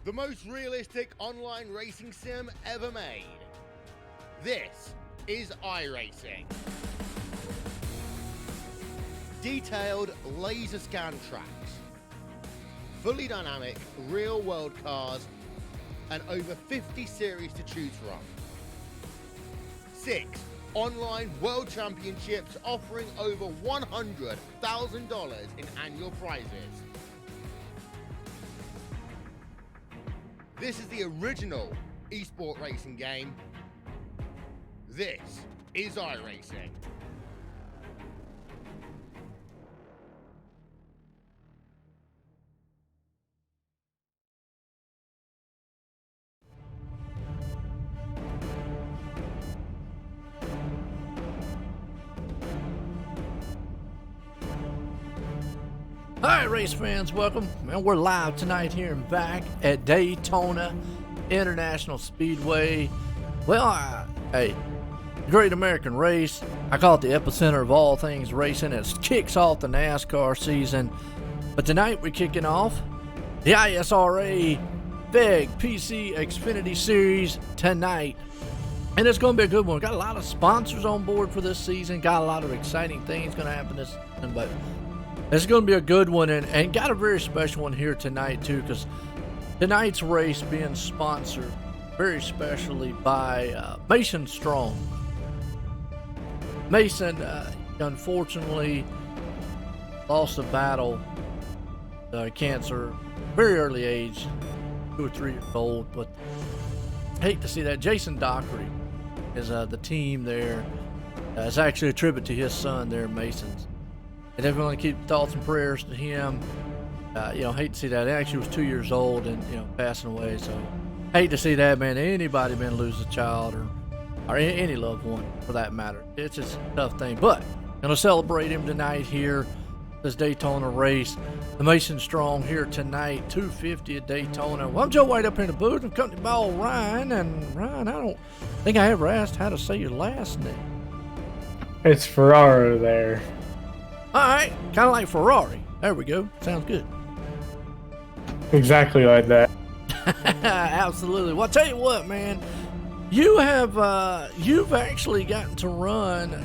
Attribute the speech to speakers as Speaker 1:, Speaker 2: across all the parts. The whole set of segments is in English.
Speaker 1: the most realistic online racing sim ever made. This is iRacing. Detailed laser scan tracks, fully dynamic real-world cars, and over 50 series to choose from. 6 online world championships offering over $100,000 in annual prizes. This is the original esport racing game. This is iRacing.
Speaker 2: Hi, race fans, welcome. Man, we're live tonight here and back at Daytona International Speedway. Well, hey, Great American Race. I call it the epicenter of all things racing. It kicks off the NASCAR season. But tonight we're kicking off the ISRA FEG PC Xfinity Series tonight. And it's going to be a good one. Got a lot of sponsors on board for this season. Got a lot of exciting things going to happen this season. But it's going to be a good one, and got a very special one here tonight, too, because tonight's race being sponsored very specially by Mason Strong. Mason, unfortunately, lost a battle, cancer, very early age, 2 or 3 years old, but I hate to see that. Jason Dockery is the team there. It's actually a tribute to his son there, Mason's. And everyone keep thoughts and prayers to him. Hate to see that. He actually was 2 years old and, passing away. So, hate to see that, man. Anybody been lose a child or any loved one for that matter. It's just a tough thing. But, gonna celebrate him tonight here, this Daytona race. The Mason Strong here tonight, 250 at Daytona. Well, I'm Joe White up here in the booth. I'm company by old Ryan. And Ryan, I don't think I ever asked how to say your last name.
Speaker 3: It's Ferraro there.
Speaker 2: All right, kind of like Ferrari. There we go. Sounds good.
Speaker 3: Exactly like that.
Speaker 2: Absolutely. Well, I'll tell you what, man. You have you've actually gotten to run,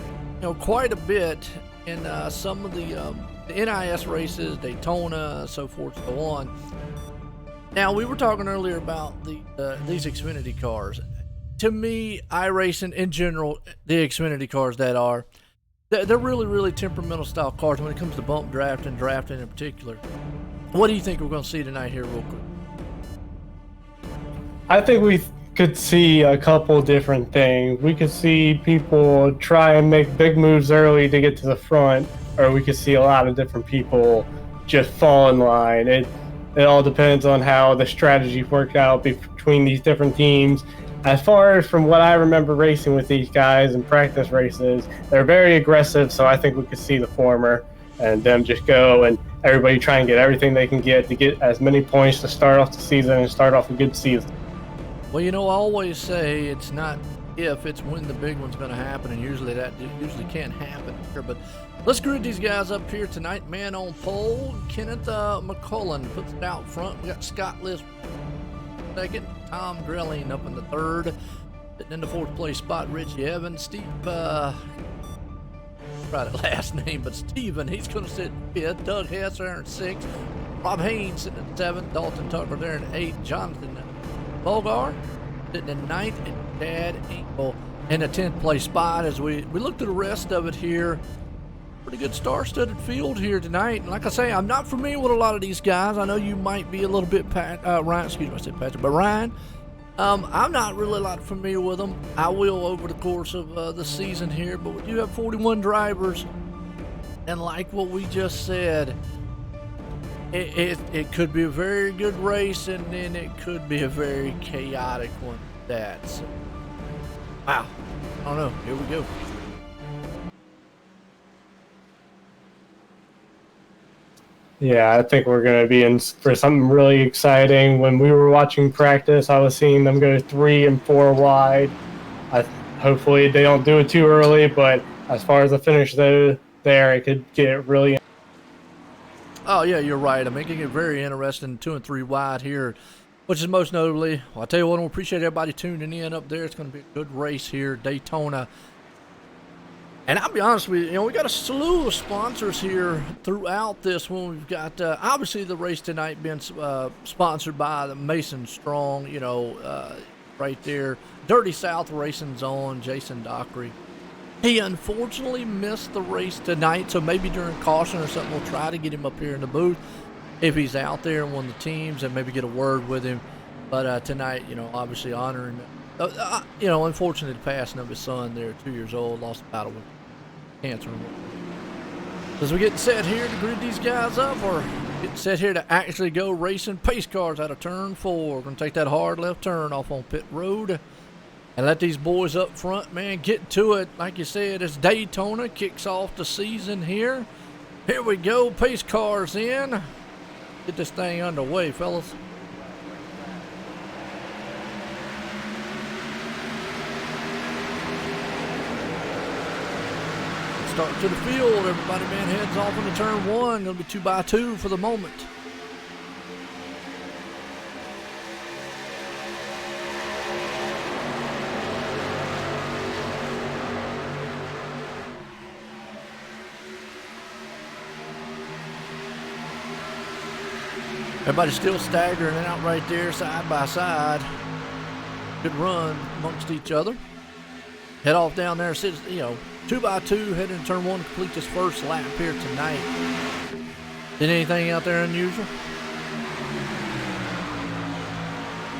Speaker 2: quite a bit in some of the NIS races, Daytona, so forth, so on. Now, we were talking earlier about these Xfinity cars. To me, iRacing in general, the Xfinity cars they're really, really temperamental style cars when it comes to bump drafting in particular. What do you think we're going to see tonight here real quick?
Speaker 3: I think we could see a couple different things. We could see people try and make big moves early to get to the front, or we could see a lot of different people just fall in line. It all depends on how the strategy worked out between these different teams. As far as from what I remember racing with these guys in practice races, they're very aggressive, so I think we could see the former and them just go and everybody try and get everything they can get to get as many points to start off the season and start off a good season.
Speaker 2: Well, I always say it's not if, it's when the big one's going to happen, and usually can't happen here. But let's grid these guys up here tonight. Man on pole, Kenneth McCullen puts it out front. We got Scott List second, Tom Grelling up in the third, sitting in the fourth place spot, Richie Evans, Steve, try that last name, but Steven, he's going to sit fifth, Doug Hess there in sixth, Rob Haynes sitting in seventh, Dalton Tucker there in eighth, Jonathan Bulgar sitting in ninth, and Chad Engel in the 10th place spot. As we look to the rest of it here, pretty good star-studded field here tonight. And like I say, I'm not familiar with a lot of these guys. I know you might be a little bit, Ryan, excuse me, I said Patrick, but Ryan, I'm not really a lot familiar with them. I will over the course of the season here, but we do have 41 drivers. And like what we just said, it could be a very good race, and then it could be a very chaotic one. So, wow, I don't know. Here we go.
Speaker 3: Yeah, I think we're going to be in for something really exciting. When we were watching practice, I was seeing them go 3 and 4 wide. Hopefully they don't do it too early, but as far as the finish there, it could get really.
Speaker 2: Oh, yeah, you're right. I'm making it very interesting, 2 and 3 wide here. which is most notably, well, I tell you what, I appreciate everybody tuning in up there. It's going to be a good race here, Daytona. And I'll be honest with you, we got a slew of sponsors here throughout this one. We've got, obviously, the race tonight being sponsored by the Mason Strong, right there. Dirty South Racing Zone, Jason Dockery. He unfortunately missed the race tonight, so maybe during caution or something, we'll try to get him up here in the booth if he's out there in one of the teams and maybe get a word with him. But tonight, obviously honoring, unfortunately the passing of his son there, 2 years old, lost the battle with cancer. As we get set here to grid these guys up, or get set here to actually go racing pace cars out of turn 4. We're going to take that hard left turn off on pit road and let these boys up front, man, get to it. Like you said, it's Daytona, kicks off the season here. Here we go, pace cars in. Get this thing underway, fellas. Start to the field. Everybody, man, heads off into turn 1. Gonna be 2x2 for the moment. Everybody's still staggering out right there, side by side. Good run amongst each other. Head off down there, 2x2, heading into turn 1 to complete this first lap here tonight. Did anything out there unusual?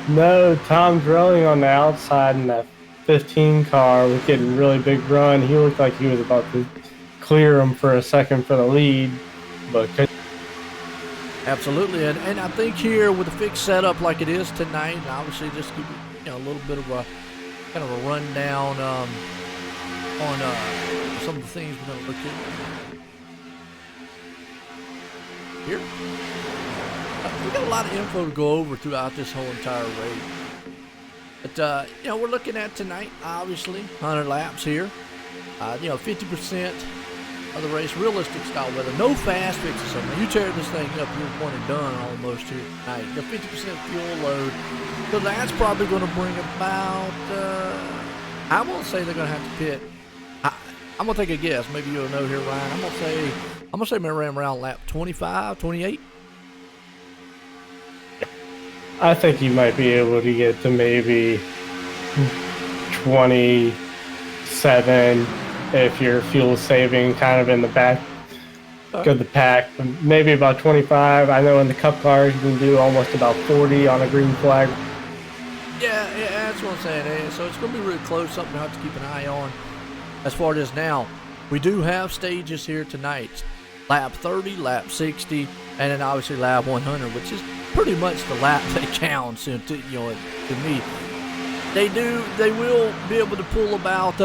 Speaker 3: No, Tom drilling on the outside in that 15 car was getting a really big run. He looked like he was about to clear him for a second for the lead, but couldn't.
Speaker 2: Absolutely, and I think here with a fixed setup like it is tonight, and obviously just give you a little bit of a kind of a rundown on some of the things we're going to look at here. We got a lot of info to go over throughout this whole entire race. But we're looking at tonight, obviously 100 laps here. 50% of the race, realistic style weather, no fast fixes. So when you tear this thing up, you're one and done almost here tonight. 50% fuel load, so that's probably going to bring about. I won't say they're going to have to pit. I'm going to take a guess. Maybe you'll know here, Ryan. I'm going to say maybe around lap 25, 28.
Speaker 3: I think you might be able to get to maybe 27 if you're fuel saving kind of in the back of the pack. Maybe about 25. I know in the cup cars you can do almost about 40 on a green flag.
Speaker 2: Yeah, that's what I'm saying. So it's going to be really close, something to have to keep an eye on. As far as now, we do have stages here tonight. Lap 30, lap 60, and then obviously lap 100, which is pretty much the lap that counts to me. They will be able to pull about,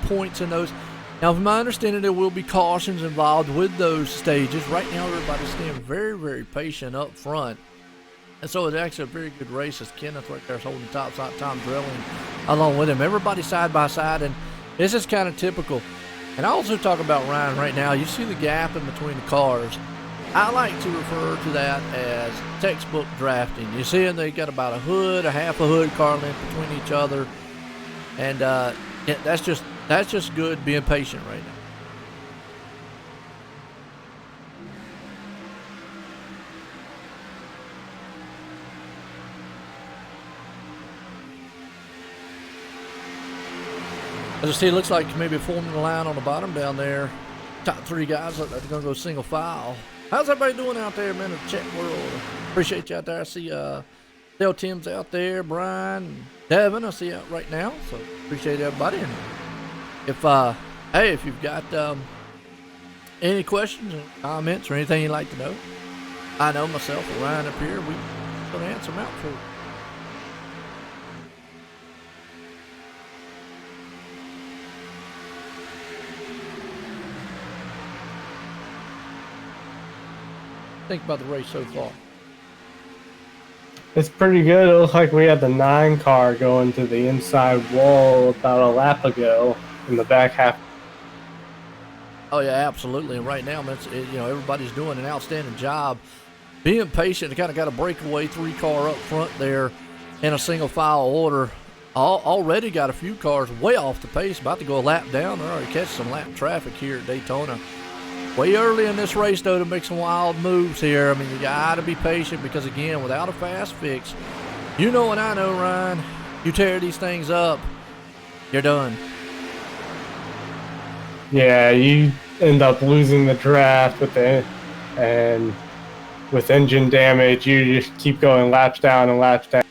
Speaker 2: points in those. Now, from my understanding, there will be cautions involved with those stages. Right now, everybody's staying very, very patient up front. And so it's actually a very good race as Kenneth right there is holding the top side, Tom drilling along with him. Everybody side by side, and this is kind of typical. And I also talk about Ryan right now. You see the gap in between the cars. I like to refer to that as textbook drafting. You see, they got about a half a hood car length between each other, and that's just good being patient right now. As I see, it looks like maybe forming a line on the bottom down there. Top 3 guys look like they're going to go single file. How's everybody doing out there, man, in the chat world? Appreciate you out there. I see Dale Tim's out there, Brian, Devin, I see out right now. So appreciate everybody. And if you've got any questions or comments or anything you'd like to know, I know myself and Ryan up here, we're going to answer them out for you. Think about the race so far.
Speaker 3: It's pretty good. It looks like we had the 9 car going to the inside wall about a lap ago in the back half.
Speaker 2: Oh yeah, absolutely. And right now, everybody's doing an outstanding job. being patient. Kind of got a breakaway 3-car up front there in a single file order. Already got a few cars way off the pace, about to go a lap down. They're already catching some lap traffic here at Daytona. Way early in this race, though, to make some wild moves here. I mean, you got to be patient because, again, without a fast fix, you know and I know, Ryan, you tear these things up, you're done.
Speaker 3: Yeah, you end up losing the draft with engine damage. You just keep going laps down and laps down.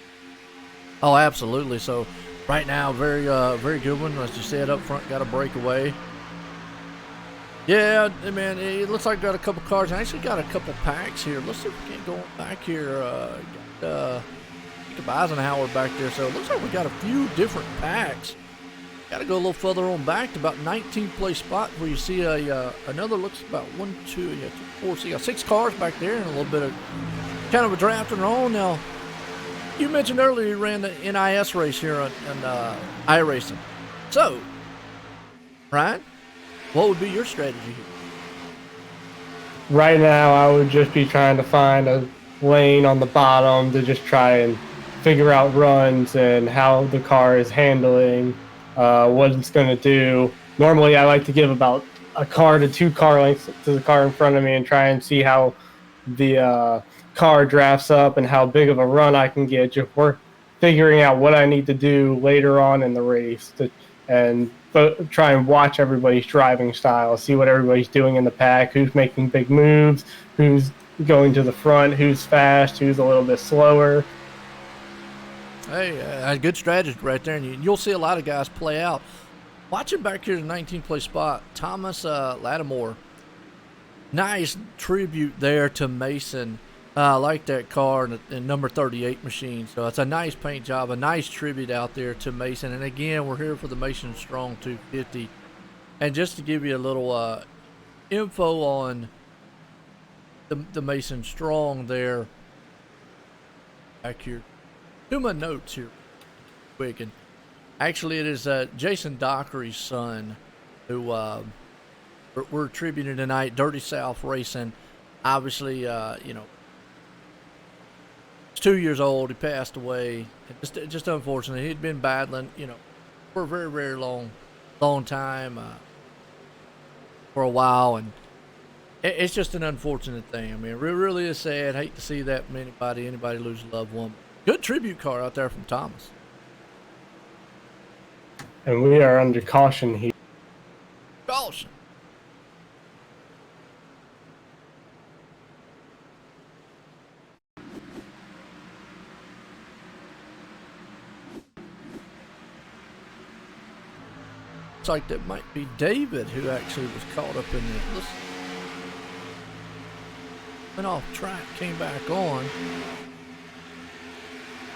Speaker 2: Oh, absolutely. So right now, very good one. As you said, up front, got a breakaway. Yeah, man, it looks like got a couple cars. I actually got a couple packs here. Let's see if we can go back here. Got Eisenhower back there. So it looks like we got a few different packs. Got to go a little further on back to about 19th place spot where you see another, looks about 1, 2, 4, so you got 6 cars back there and a little bit of kind of a draft and roll. Now, you mentioned earlier you ran the NIS race here on iRacing. So, Ryan, what would be your strategy here?
Speaker 3: Right now, I would just be trying to find a lane on the bottom to just try and figure out runs and how the car is handling, what it's going to do. Normally, I like to give about a car to 2 car lengths to the car in front of me and try and see how the car drafts up and how big of a run I can get. Just figuring out what I need to do later on in the race and try and watch everybody's driving style, see what everybody's doing in the pack, who's making big moves, who's going to the front, who's fast, who's a little bit slower.
Speaker 2: Hey, a good strategy right there, and you'll see a lot of guys play out. Watching back here in the 19th place spot, Thomas Lattimore. Nice tribute there to Mason. I like that car and number 38 machine. So it's a nice paint job, a nice tribute out there to Mason. And again, we're here for the Mason Strong 250. And just to give you a little info on the Mason Strong there, back here, do my notes here quick. And actually, it is Jason Dockery's son who we're tributing tonight. Dirty South Racing. Obviously, you know, he's 2 years old. He passed away. Just unfortunate. He'd been battling, you know, for a very, very long time, for a while, and it's just an unfortunate thing. I mean, it really is sad. Hate to see that anybody lose a loved one. Good tribute car out there from Thomas.
Speaker 3: And we are under caution here.
Speaker 2: Caution. Looks like that might be David who actually was caught up in this. Went off track, came back on.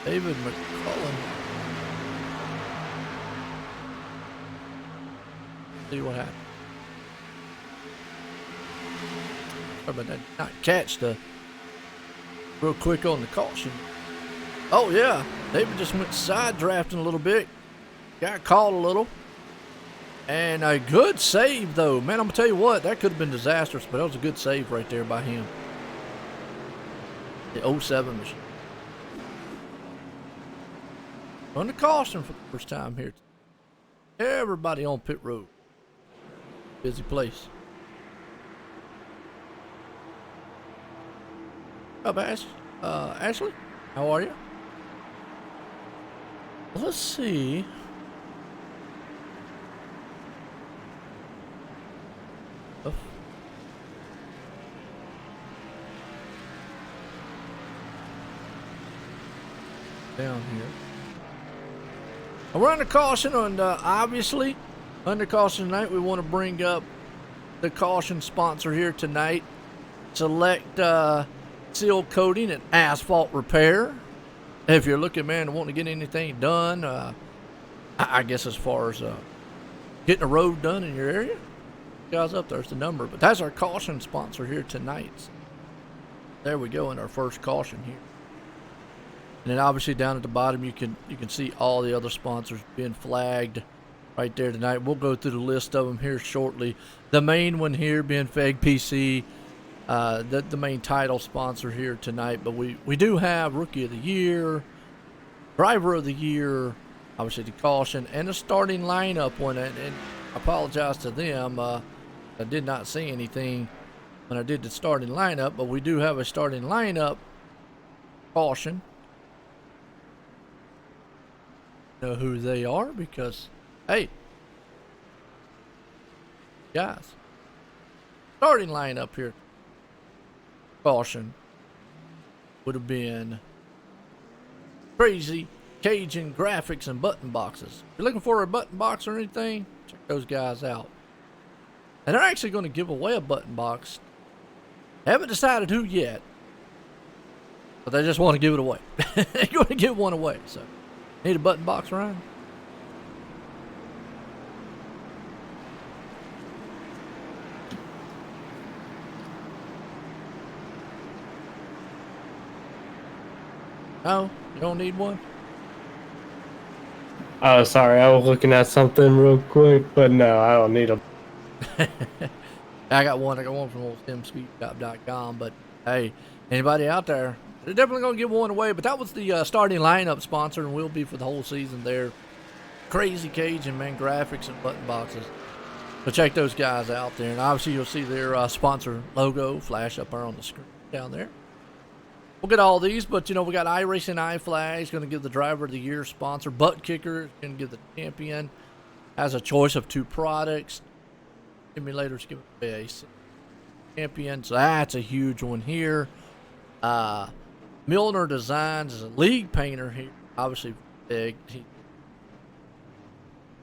Speaker 2: David McCullen. See what happened. But that not catch the real quick on the caution. Oh yeah, David just went side drafting a little bit. Got caught a little. And a good save though. Man, I'm gonna tell you what, that could have been disastrous, but that was a good save right there by him. The 07 machine. Under caution for the first time here. Everybody on pit road. Busy place. Up, Ashley? How are you? Let's see. Oh. Down here. We're under caution, and obviously, under caution tonight, we want to bring up the caution sponsor here tonight. Select Seal Coating and Asphalt Repair. If you're looking, man, wanting to get anything done, I guess as far as getting a road done in your area, guys, up there's the number. But that's our caution sponsor here tonight. There we go in our first caution here. And then obviously down at the bottom you can see all the other sponsors being flagged right there tonight. We'll go through the list of them here shortly. The main one here being FEG PC. the main title sponsor here tonight. But we do have Rookie of the Year, Driver of the Year, obviously the caution, and the starting lineup one. And I apologize to them. I did not see anything when I did the starting lineup, but we do have a starting lineup caution. Know who they are because, hey, guys, starting lineup here. Caution would have been Crazy Cajun graphics and button boxes. If you're looking for a button box or anything, check those guys out. And they're actually going to give away a button box. Haven't decided who yet, but they just want to give it away. They're going to give one away. So, need a button box, Ryan? No, you don't need one?
Speaker 3: Oh, sorry, I was looking at something real quick, but no, I don't need them.
Speaker 2: I got one from old SimSpeedShop.com, but hey, anybody out there, they're definitely going to give one away. But that was the starting lineup sponsor, and will be for the whole season there. Crazy Cajun, man, graphics and button boxes. So check those guys out there, and obviously you'll see their sponsor logo flash up there on the screen down there. We'll get all these, but we got iRacing iFlags going to give the Driver of the Year sponsor. Butt Kicker going to give the champion. Has a choice of 2 products. Simulators give it a champion, so that's a huge one here. Milner Designs is a league painter here. Obviously, FEG.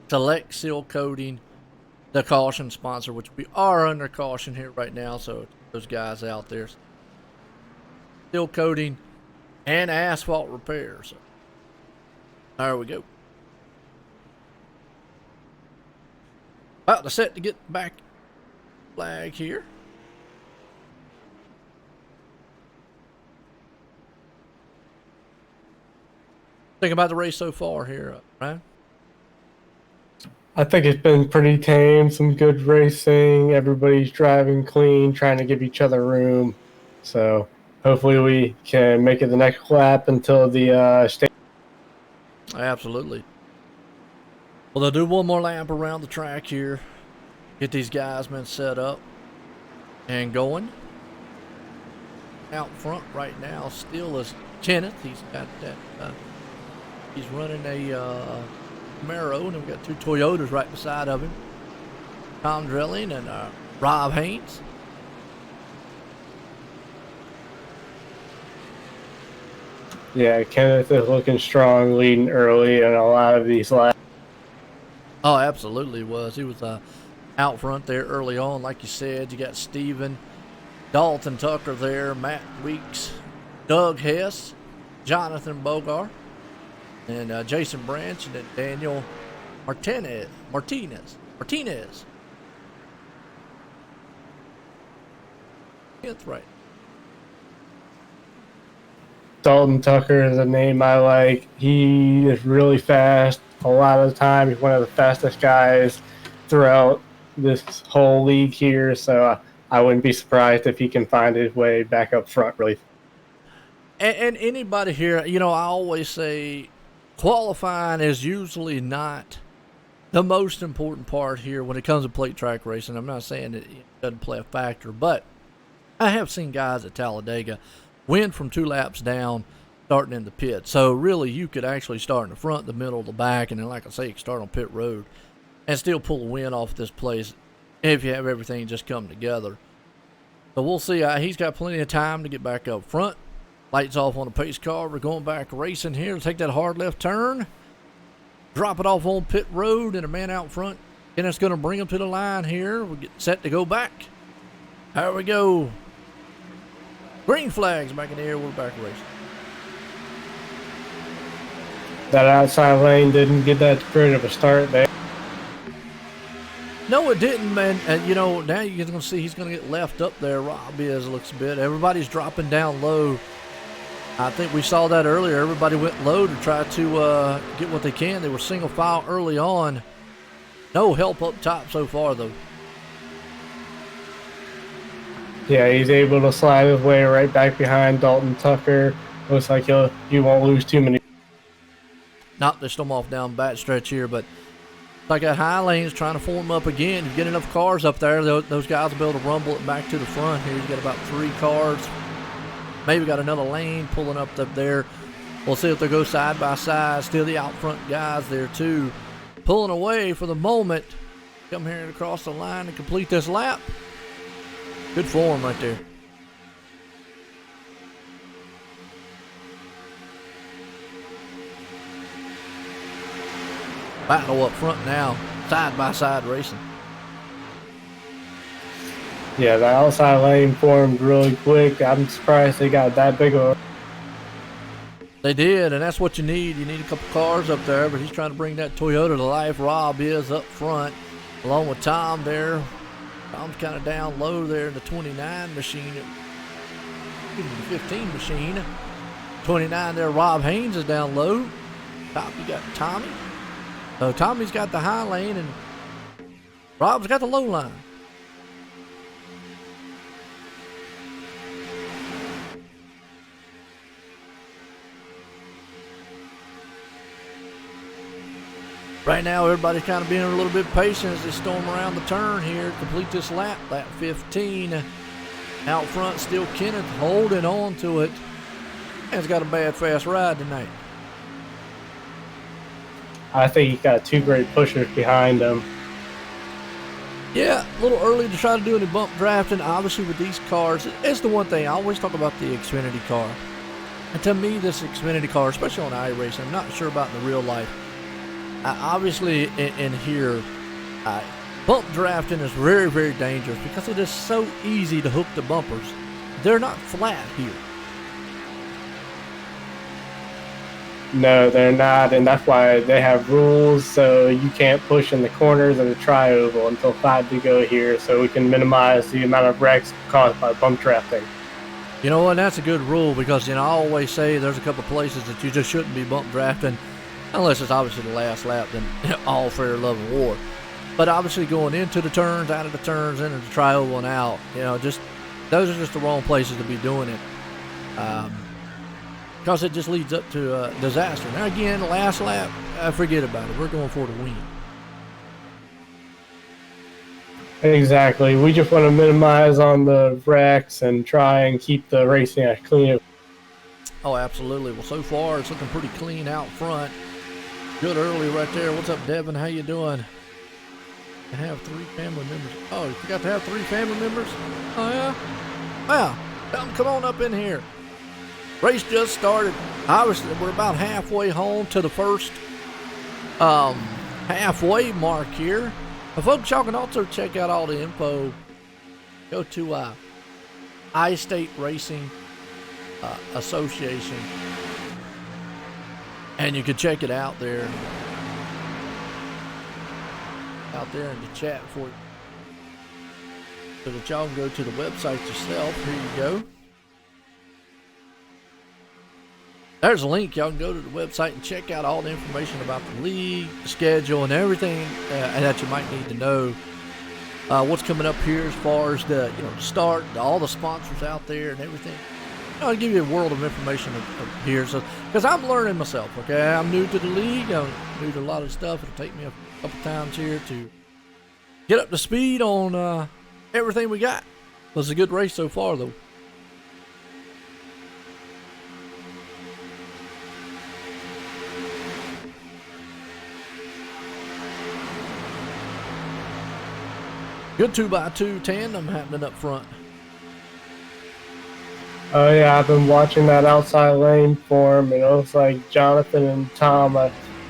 Speaker 2: Select Seal Coating, the caution sponsor, which we are under caution here right now, so those guys out there. Seal Coating and asphalt repair. So there we go. About to set to get back flag here. Think about the race so far here, Ryan?
Speaker 3: I think it's been pretty tame, some good racing. Everybody's driving clean, trying to give each other room. So hopefully we can make it the next lap until the stage.
Speaker 2: Absolutely. Well, they'll do one more lap around the track here. Get these guys, man, set up and going. Out front right now still is Kenneth. He's got that. He's running a Camaro, and we've got 2 Toyotas right beside of him. Tom Drilling and Rob Haynes.
Speaker 3: Yeah, Kenneth is looking strong, leading early in a lot of these laps.
Speaker 2: Oh, absolutely was. He was out front there early on, like you said. You got Steven, Dalton Tucker there, Matt Weeks, Doug Hess, Jonathan Bogar, and Jason Branch, and then Daniel Martinez. 10th right.
Speaker 3: Dalton Tucker is a name I like. He is really fast. A lot of the time, he's one of the fastest guys throughout this whole league here. So I wouldn't be surprised if he can find his way back up front really.
Speaker 2: And anybody here, I always say qualifying is usually not the most important part here when it comes to plate track racing. I'm not saying it doesn't play a factor, but I have seen guys at Talladega win from 2 laps down, starting in the pit. So really, you could actually start in the front, the middle, the back, and then, like I say, you can start on pit road and still pull a win off this place if you have everything just come together. So we'll see. He's got plenty of time to get back up front. Lights off on the pace car. We're going back racing here. Take that hard left turn. Drop it off on pit road, and a man out front. And it's going to bring him to the line here. We'll get set to go back. There we go. Green flags back in the air. We're back racing.
Speaker 3: That outside lane didn't get that great of a start there.
Speaker 2: No, it didn't, man. And, now you're going to see he's going to get left up there. Rob is, looks a bit. Everybody's dropping down low. I think we saw that earlier. Everybody went low to try to get what they can. They were single file early on. No help up top so far, though.
Speaker 3: Yeah, he's able to slide his way right back behind Dalton Tucker. Looks like he won't lose too many.
Speaker 2: Not to them off down back stretch here, but like that high lane's trying to form up again. If you get enough cars up there, those guys will be able to rumble it back to the front here. You got about 3 cars. Maybe got another lane pulling up there. We'll see if they go side by side. Still the out front guys there too. Pulling away for the moment. Come here and across the line and complete this lap. Good form right there. Battle up front now, side by side racing.
Speaker 3: Yeah, the outside lane formed really quick. I'm surprised they got that big of a...
Speaker 2: They did, and that's what you need. You need a couple cars up there, but he's trying to bring that Toyota to life. Rob is up front, along with Tom there. Tom's kind of down low there in the 29 machine. Excuse me, the 15 machine. 29 there, Rob Haynes is down low. Top, you got Tommy. So Tommy's got the high lane, and Rob's got the low line. Right now, everybody's kind of being a little bit patient as they storm around the turn here, complete this lap, lap 15. Out front, still Kenneth holding on to it. He's got a bad fast ride tonight.
Speaker 3: I think he got 2 great pushers behind him.
Speaker 2: Yeah, a little early to try to do any bump drafting. Obviously, with these cars, it's the one thing. I always talk about the Xfinity car. And to me, this Xfinity car, especially on iRacing, I'm not sure about in the real life. Obviously, in here, bump drafting is very, very dangerous because it is so easy to hook the bumpers. They're not flat here.
Speaker 3: No, they're not, and that's why they have rules, so you can't push in the corners of the tri-oval until 5 to go here, so we can minimize the amount of wrecks caused by bump drafting.
Speaker 2: You know what, that's a good rule because, I always say there's a couple places that you just shouldn't be bump drafting unless it's obviously the last lap, then all fair, love, and war. But obviously going into the turns, out of the turns, into the tri-oval and out, just those are just the wrong places to be doing it. Because it just leads up to disaster. Now again, last lap, forget about it. We're going for the win.
Speaker 3: Exactly. We just want to minimize on the wrecks and try and keep the racing as clean.
Speaker 2: Oh, absolutely. Well, so far it's looking pretty clean out front. Good early right there. What's up, Devin? How you doing? I have 3 family members. Oh, you forgot to have 3 family members? Oh, yeah? Wow. Tell them come on up in here. Race just started. Obviously, we're about halfway home to the first halfway mark here. But folks, y'all can also check out all the info. Go to I-State Racing Association. And you can check it out there. Out there in the chat for you. So that y'all can go to the website yourself. Here you go. There's a link. Y'all can go to the website and check out all the information about the league, the schedule, and everything that you might need to know. What's coming up here as far as the start, all the sponsors out there and everything. I'll give you a world of information here. So, because I'm learning myself, okay? I'm new to the league. I'm new to a lot of stuff. It'll take me a couple times here to get up to speed on everything we got. It was a good race so far, though. Good 2x2 tandem happening up front.
Speaker 3: Oh yeah, I've been watching that outside lane form. It looks like Jonathan and Tom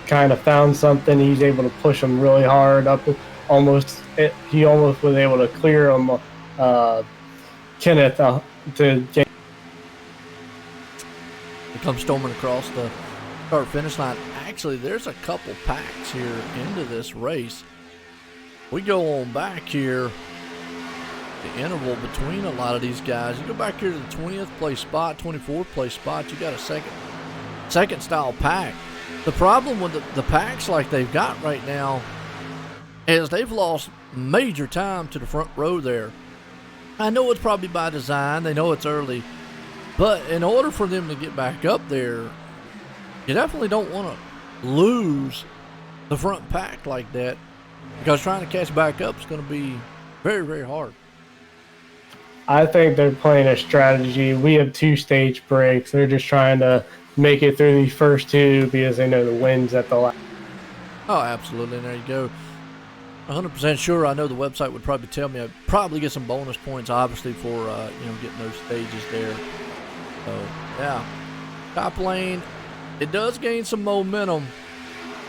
Speaker 3: kind of found something. He's able to push them really hard up. He almost was able to clear him. Kenneth to get.
Speaker 2: He comes storming across the start finish line. Actually, there's a couple packs here into this race. We go on back here, the interval between a lot of these guys. You go back here to the 20th place spot, 24th place spot, you got a second style pack. The problem with the packs like they've got right now is they've lost major time to the front row there. I know it's probably by design. They know it's early. But in order for them to get back up there, you definitely don't want to lose the front pack like that, because trying to catch back up is going to be very, very hard.
Speaker 3: I think they're playing a strategy. We have 2-stage breaks. They're just trying to make it through these first two because they know the wind's at the last.
Speaker 2: Oh, absolutely. And there you go. 100% sure. I know the website would probably tell me I'd probably get some bonus points, obviously, for getting those stages there. So yeah, top lane, it does gain some momentum.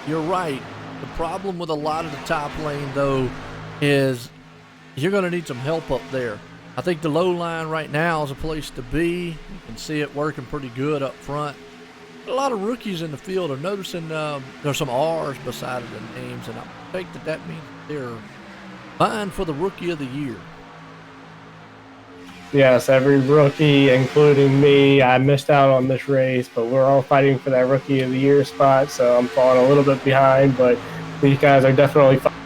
Speaker 2: You're right. The problem with a lot of the top lane, though, is you're going to need some help up there. I think the low line right now is a place to be. You can see it working pretty good up front. A lot of rookies in the field. I'm noticing there's some R's beside the names, and I think that means they're vying for the Rookie of the Year.
Speaker 3: Yes, every rookie, including me, I missed out on this race, but we're all fighting for that Rookie of the Year spot, so I'm falling a little bit behind, but these guys are definitely fighting.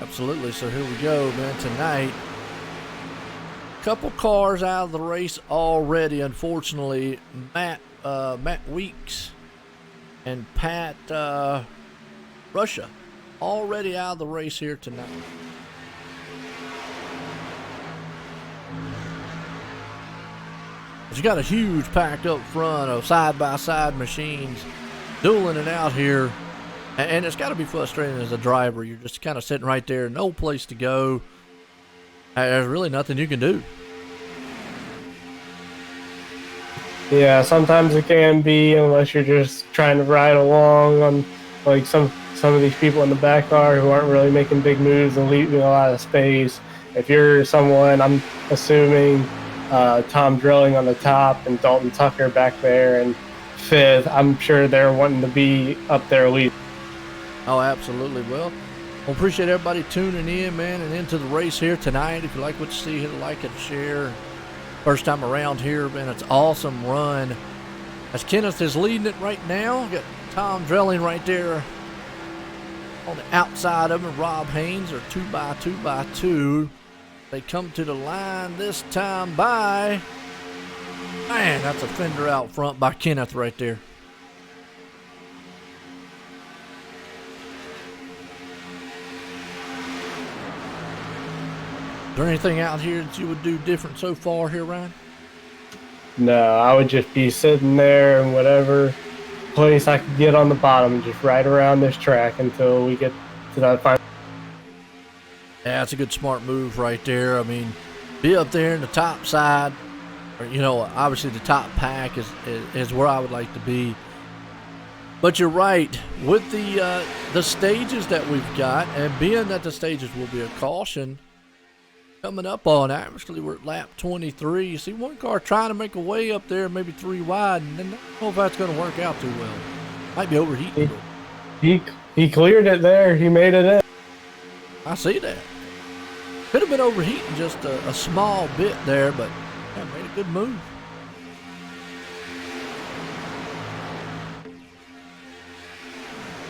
Speaker 2: Absolutely. So here we go, man, tonight. Couple cars out of the race already, unfortunately. Matt Weeks and Pat Russia already out of the race here tonight. You got a huge pack up front of side-by-side machines dueling it out here, and it's got to be frustrating as a driver. You're just kind of sitting right there, no place to go. There's really nothing you can do.
Speaker 3: Yeah, sometimes it can be, unless you're just trying to ride along on, like some of these people in the back car who aren't really making big moves and leaving a lot of space. If you're someone, I'm assuming Tom Drilling on the top and Dalton Tucker back there and fifth, I'm sure they're wanting to be up there leading.
Speaker 2: Oh, absolutely. Well, appreciate everybody tuning in, man, and into the race here tonight. If you like what you see, hit a like and share. First time around here, man, it's awesome run. As Kenneth is leading it right now, got Tom Drilling right there on the outside of him. Rob Haynes are 2x2x2. They come to the line this time by, man, that's a fender out front by Kenneth right there. Is there anything out here that you would do different so far here, Ryan?
Speaker 3: No, I would just be sitting there in whatever place I could get on the bottom, just right around this track until we get to that final.
Speaker 2: Yeah, it's a good smart move right there. I mean, be up there in the top side, or, obviously the top pack is where I would like to be. But you're right, with the stages that we've got, and being that the stages will be a caution, coming up on, actually we're at lap 23. You see one car trying to make a way up there, maybe 3 wide, and then I don't know if that's going to work out too well. Might be overheating.
Speaker 3: He cleared it there. He made it in.
Speaker 2: I see that. Could have been overheating just a small bit there, but yeah, made a good move.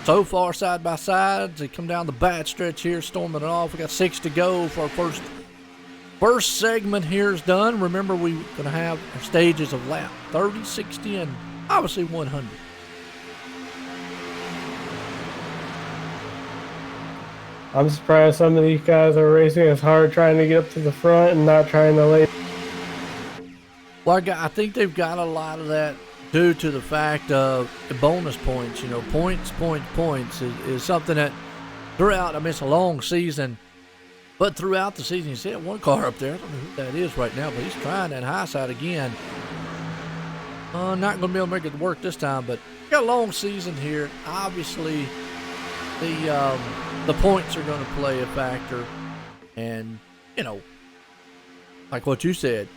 Speaker 2: So far, side by side, they come down the bad stretch here, storming it off. We got 6 to go for our first segment here is done. Remember, we're going to have our stages of lap 30, 60, and obviously 100.
Speaker 3: I'm surprised some of these guys are racing as hard trying to get up to the front and not trying to lay.
Speaker 2: Well, I think they've got a lot of that due to the fact of the bonus points. Points is something that throughout, I mean, it's a long season, but throughout the season, you see that one car up there. I don't know who that is right now, but he's trying that high side again. Not going to be able to make it work this time, but got a long season here. Obviously, the points are going to play a factor, and like what you said,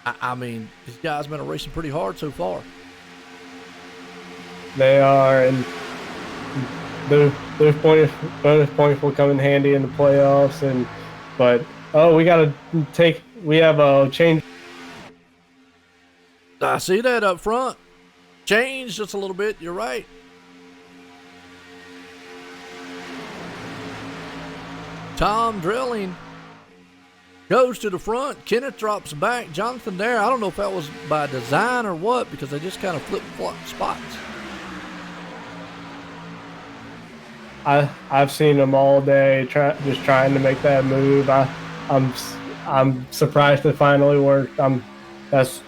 Speaker 2: I mean, these guys have been racing pretty hard so far.
Speaker 3: They are, and those bonus points will come in handy in the playoffs. But we have a change.
Speaker 2: I see that up front. Changed just a little bit. You're right. Tom Drilling goes to the front. Kenneth drops back. Jonathan there. I don't know if that was by design or what, because they just kind of flip-flop spots.
Speaker 3: I've seen them all day, just trying to make that move. I'm surprised it finally worked. That's.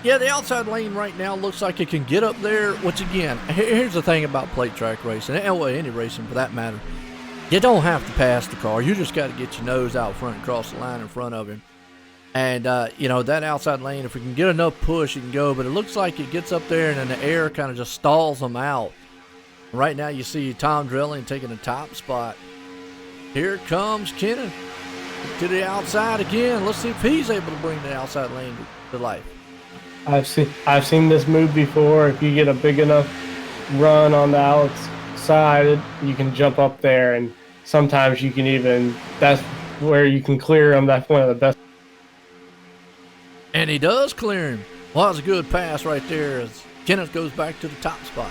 Speaker 2: Yeah, the outside lane right now looks like it can get up there, which again, here's the thing about plate track racing, and any racing for that matter. You don't have to pass the car. You just got to get your nose out front and cross the line in front of him. And, you know, that outside lane, if we can get enough push, you can go. But it looks like it gets up there and then the air kind of just stalls them out. Right now you see Tom Drilling taking the top spot. Here comes Kenneth to the outside again. Let's see if he's able to bring the outside lane to life.
Speaker 3: I've seen this move before. If you get a big enough run on the outside, you can jump up there, and sometimes you can even. That's where you can clear them. That's one of the best.
Speaker 2: And he does clear him. Well, that was a good pass right there as Kenneth goes back to the top spot.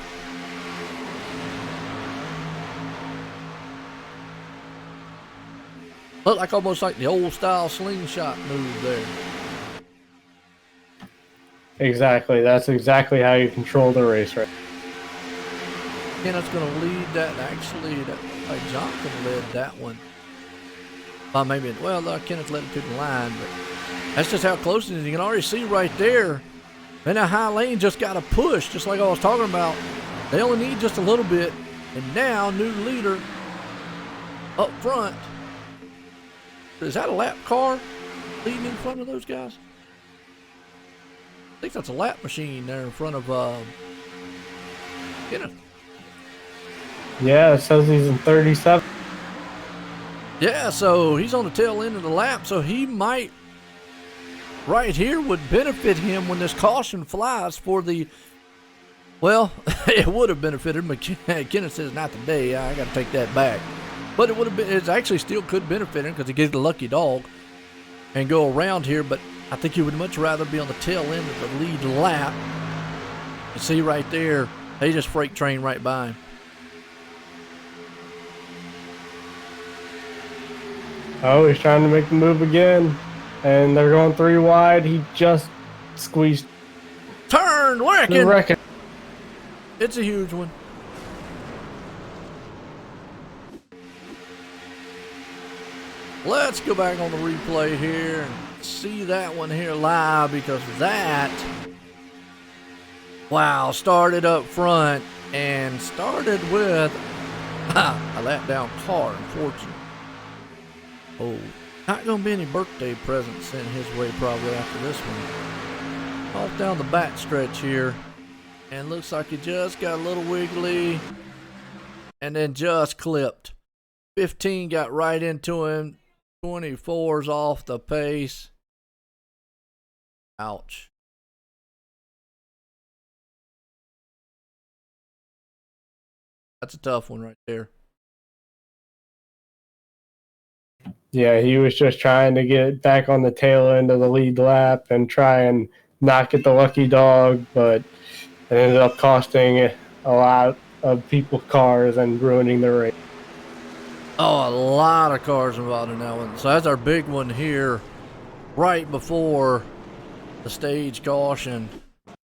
Speaker 2: Looked like almost like the old style slingshot move there.
Speaker 3: Exactly. That's exactly how you control the race, right?
Speaker 2: Kenneth's going to lead that. Actually, Jonathan led that one. Kenneth led it to the line, but that's just how close it is. You can already see right there. And that high lane just got a push, just like I was talking about. They only need just a little bit. And now, new leader up front. Is that a lap car leading in front of those guys? I think that's a lap machine there in front of Kenneth.
Speaker 3: Yeah, it says he's in 37.
Speaker 2: Yeah, so he's on the tail end of the lap, so he might right here would benefit him when this caution flies for the. Well, it would have benefited him, but Kenneth says not today. I got to take that back. But it would have been. It actually still could benefit him because he gets the lucky dog and go around here. But I think he would much rather be on the tail end of the lead lap. You see right there, they just freight train right by him.
Speaker 3: Oh, he's trying to make the move again, and they're going 3 wide. He just squeezed.
Speaker 2: Turn, wrecking.
Speaker 3: Wrecking.
Speaker 2: It's a huge one. Let's go back on the replay here and see that one here live, because that, wow, started up front and started with a lap down car, unfortunately. Oh, not going to be any birthday presents sent his way probably after this one. Off down the back stretch here, and looks like he just got a little wiggly and then just clipped. 15 got right into him. 24's off the pace. Ouch. That's a tough one right there.
Speaker 3: Yeah, he was just trying to get back on the tail end of the lead lap and try and not get the lucky dog, but it ended up costing a lot of people's cars and ruining the race.
Speaker 2: Oh, a lot of cars involved in that one. So that's our big one here, right before the stage caution.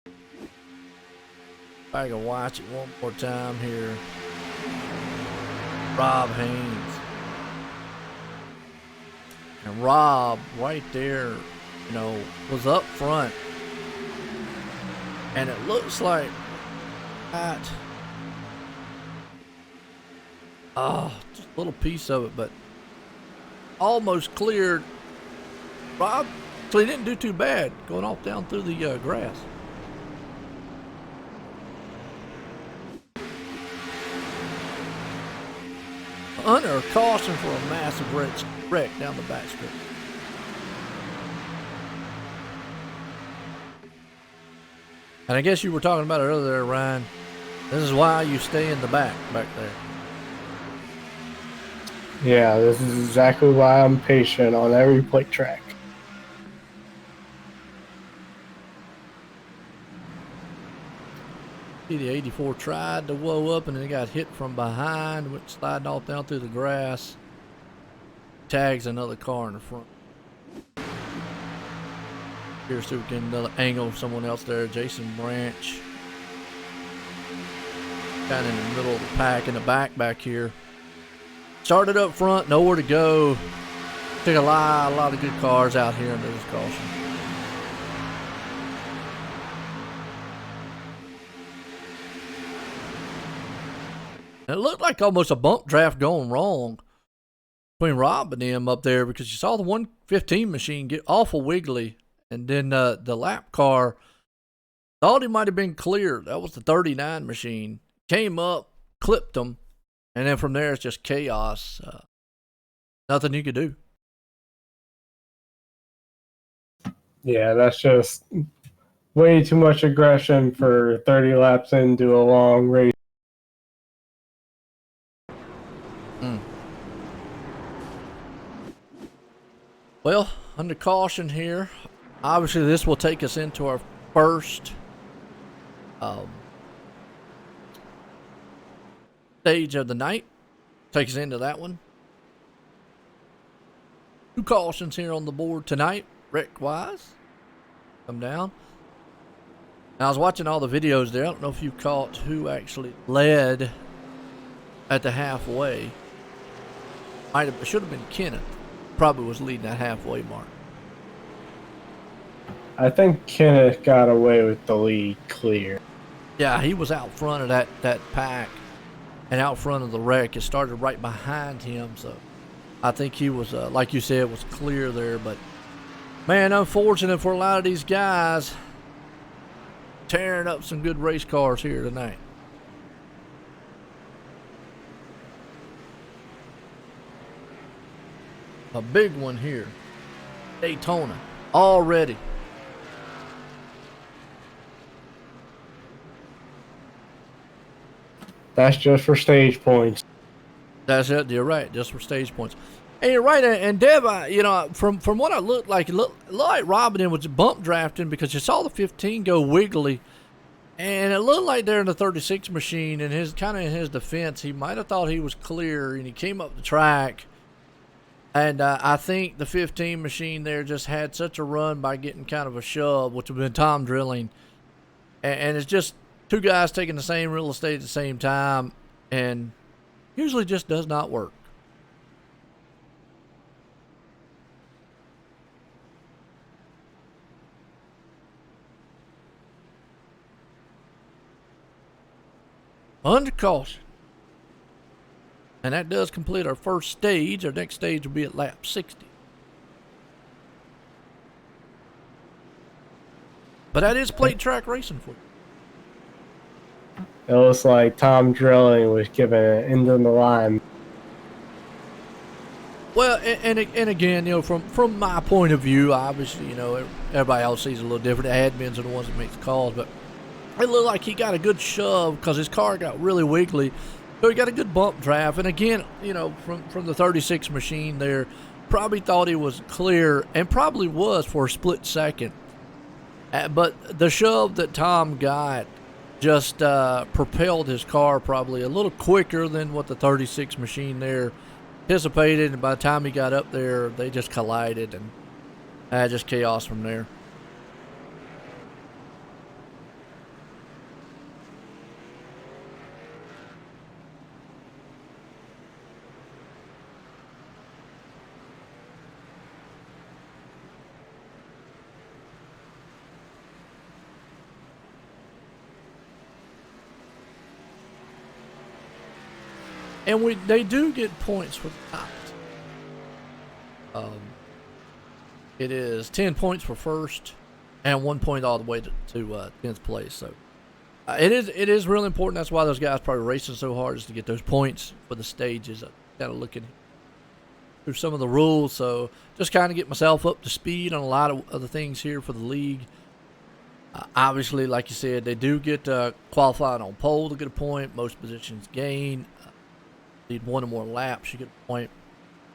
Speaker 2: If I can watch it one more time here. Rob Haynes. And Rob, right there, you know, was up front. And it looks like that. Oh, just a little piece of it, but almost cleared. Rob, so he didn't do too bad going off down through the grass. Under caution for a massive wreck down the back strip. And I guess you were talking about it earlier, Ryan. This is why you stay in the back there.
Speaker 3: Yeah, this is exactly why I'm patient on every plate track.
Speaker 2: See, the 84 tried to whoa up and then got hit from behind, went sliding off down through the grass. Tags another car in the front. Here's see if we can get another angle of someone else there. Jason Branch. Kind of in the middle of the pack in the back here. Started up front, nowhere to go. Took a lot of good cars out here under this caution. It looked like almost a bump draft going wrong between Rob and him up there, because you saw the 115 machine get awful wiggly, and then the lap car thought he might have been clear. That was the 39 machine. Came up, clipped him, and then from there it's just chaos. Nothing you could do.
Speaker 3: Yeah, that's just way too much aggression for 30 laps into a long race.
Speaker 2: Well, under caution here. Obviously, this will take us into our first stage of the night. Take us into that one. 2 cautions here on the board tonight, wreck-wise. Come down. Now, I was watching all the videos there. I don't know if you caught who actually led at the halfway. It should have been Kenneth. Probably was leading that halfway mark.
Speaker 3: I think Kenneth got away with the lead clear.
Speaker 2: Yeah, he was out front of that pack and out front of the wreck. It started right behind him, so I think he was, like you said, was clear there. But, man, unfortunate for a lot of these guys tearing up some good race cars here tonight. A big one here. Daytona. Already.
Speaker 3: That's just for stage points.
Speaker 2: That's it. You're right. Just for stage points. And you're right. And Dev, from what I looked like, it looked like Robin was bump drafting, because you saw the 15 go wiggly. And it looked like there in the 36 machine, and in his defense, he might have thought he was clear, and he came up the track. And I think the 15 machine there just had such a run by getting kind of a shove, which would have been Tom drilling. And it's just 2 guys taking the same real estate at the same time, and usually just does not work. Under caution. And that does complete our first stage. Our next stage will be at lap 60. But that is plate track racing for you.
Speaker 3: It looks like Tom Drilling was given an end of the line.
Speaker 2: Well, and again, from my point of view, obviously, everybody else sees it a little different. The admins are the ones that make the calls, but it looked like he got a good shove because his car got really wiggly. So he got a good bump draft, and again, from the 36 machine there, probably thought he was clear, and probably was for a split second. But the shove that Tom got just propelled his car probably a little quicker than what the 36 machine there anticipated, and by the time he got up there, they just collided, and just chaos from there. And they do get points for the top. It is 10 points for first, and 1 point all the way to 10th place. So it is really important. That's why those guys probably racing so hard, is to get those points for the stages. I'm kind of looking through some of the rules, so just kind of get myself up to speed on a lot of other things here for the league. Obviously, like you said, they do get qualified on pole to get a point. Most positions gain. Need 1 or more laps, you get a point.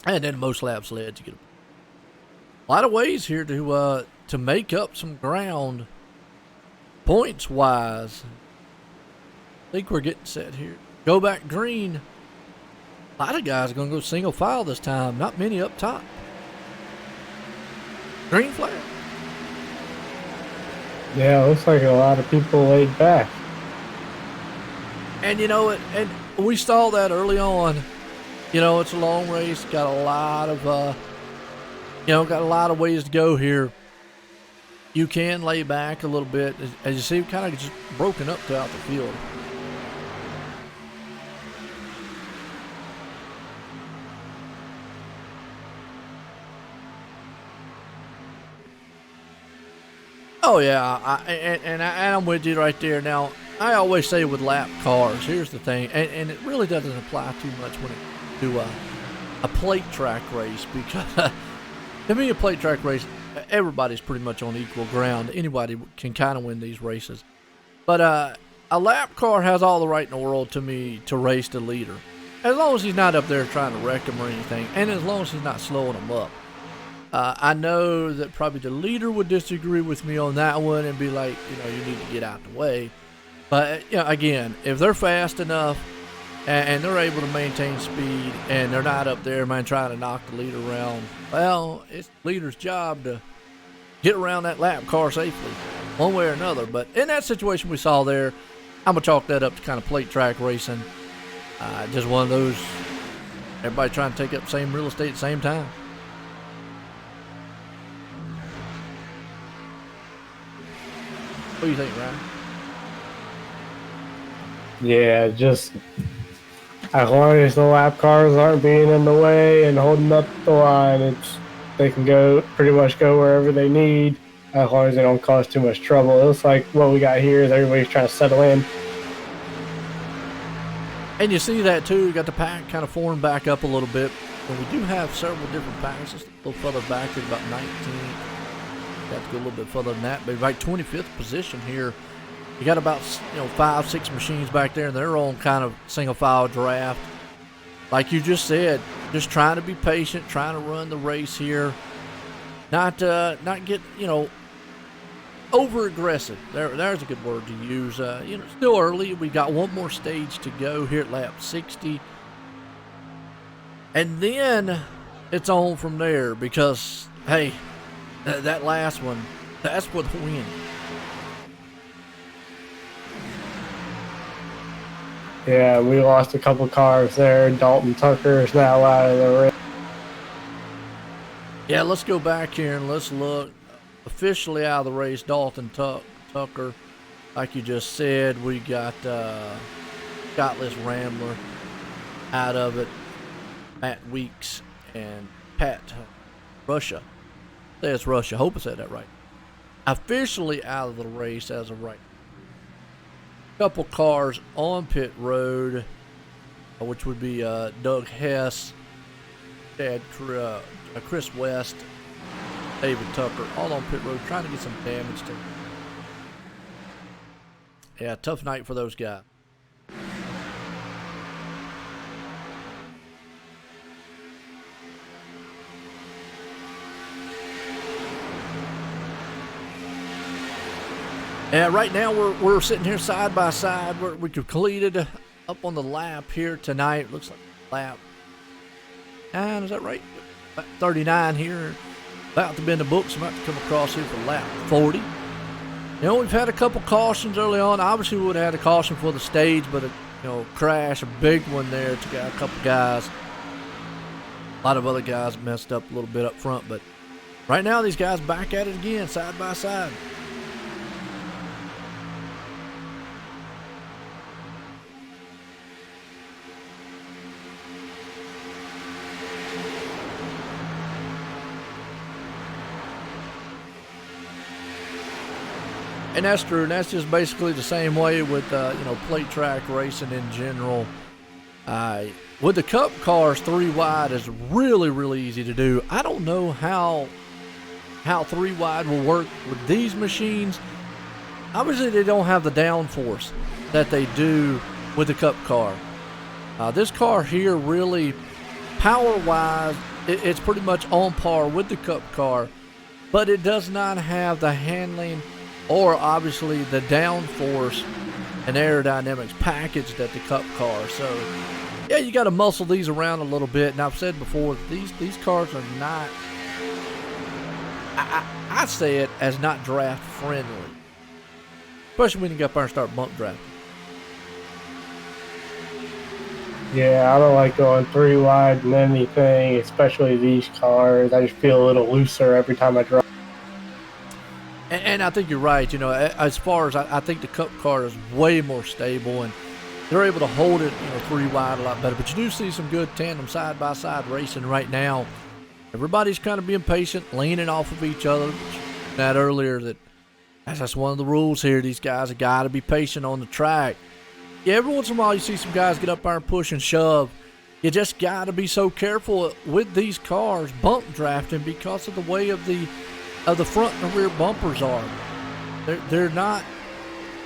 Speaker 2: And then most laps led, you get a point. A lot of ways here to make up some ground points-wise. think we're getting set here. Go back green. A lot of guys are going to go single file this time. Not many up top. Green flag.
Speaker 3: Yeah, looks like a lot of people laid back.
Speaker 2: And you know it, and we saw that early on. You know, it's a long race. Got a lot of, got a lot of ways to go here. You can lay back a little bit. As you see, kind of just broken up throughout the field. Oh yeah, I'm with you right there. Now, I always say with lap cars, here's the thing, and it really doesn't apply too much when it to a plate track race, because to me a plate track race, everybody's pretty much on equal ground. Anybody can kind of win these races, but a lap car has all the right in the world to me to race the leader, as long as he's not up there trying to wreck him or anything, and as long as he's not slowing him up. I know that probably the leader would disagree with me on that one and be like, you need to get out the way. But, again, if they're fast enough and they're able to maintain speed and they're not up there, man, trying to knock the leader around, well, it's the leader's job to get around that lap car safely, one way or another. But in that situation we saw there, I'm going to chalk that up to kind of plate track racing. Just one of those, everybody trying to take up the same real estate at the same time. What do you think, Ryan?
Speaker 3: Yeah, just as long as the lap cars aren't being in the way and holding up the line, they can pretty much go wherever they need, as long as they don't cause too much trouble. It looks like what we got here is everybody's trying to settle in.
Speaker 2: And you see that too, you got the pack kind of formed back up a little bit. And we do have several different packs, just a little further back, there's about 19. Got to go a little bit further than that, but right 25th position here. You got about 5-6 machines back there, and they're on kind of single file draft. Like you just said, just trying to be patient, trying to run the race here, not get over aggressive. There's a good word to use. Still early. We got one more stage to go here at lap 60, and then it's on from there, because hey. That last one, that's what wins.
Speaker 3: Yeah, we lost a couple cars there. Dalton Tucker is now out of the race.
Speaker 2: Yeah, let's go back here and let's look. Officially out of the race, Dalton Tucker. Like you just said, we got Scottless Rambler out of it. Matt Weeks and Pat Russia. It's Russia. Hope I said that right. Officially out of the race as of right. Couple cars on pit road, which would be Doug Hess, Chris West, David Tucker, all on pit road, trying to get some damage to. Yeah, tough night for those guys. And right now we're sitting here side by side. We completed up on the lap here tonight. Looks like lap 9, is that right? 39 here. About to bend the books. About to come across here for lap 40. We've had a couple cautions early on. Obviously we would have had a caution for the stage, but a crash, a big one there. Took out a couple guys. A lot of other guys messed up a little bit up front, but right now these guys back at it again, side by side. And that's true, and that's just basically the same way with plate track racing in general. With the Cup cars, 3 wide is really, really easy to do. I don't know how 3 wide will work with these machines. Obviously, they don't have the downforce that they do with the Cup car. This car here, really, power-wise, it's pretty much on par with the Cup car, but it does not have the handling or obviously the downforce an aerodynamics package that the Cup car. So, yeah, you got to muscle these around a little bit. And I've said before, these cars are not, I say it as not draft friendly, especially when you get up there and start bump drafting.
Speaker 3: Yeah, I don't like going 3 wide in anything, especially these cars. I just feel a little looser every time I drive.
Speaker 2: And I think you're right. You know, as far as I think the Cup car is way more stable, and they're able to hold it, 3 wide a lot better. But you do see some good tandem side-by-side racing right now. Everybody's kind of being patient, leaning off of each other. That earlier, that's one of the rules here. These guys have got to be patient on the track. Yeah, every once in a while you see some guys get up there and push and shove. You just got to be so careful with these cars bump drafting because of the way of the front and rear bumpers are. They're not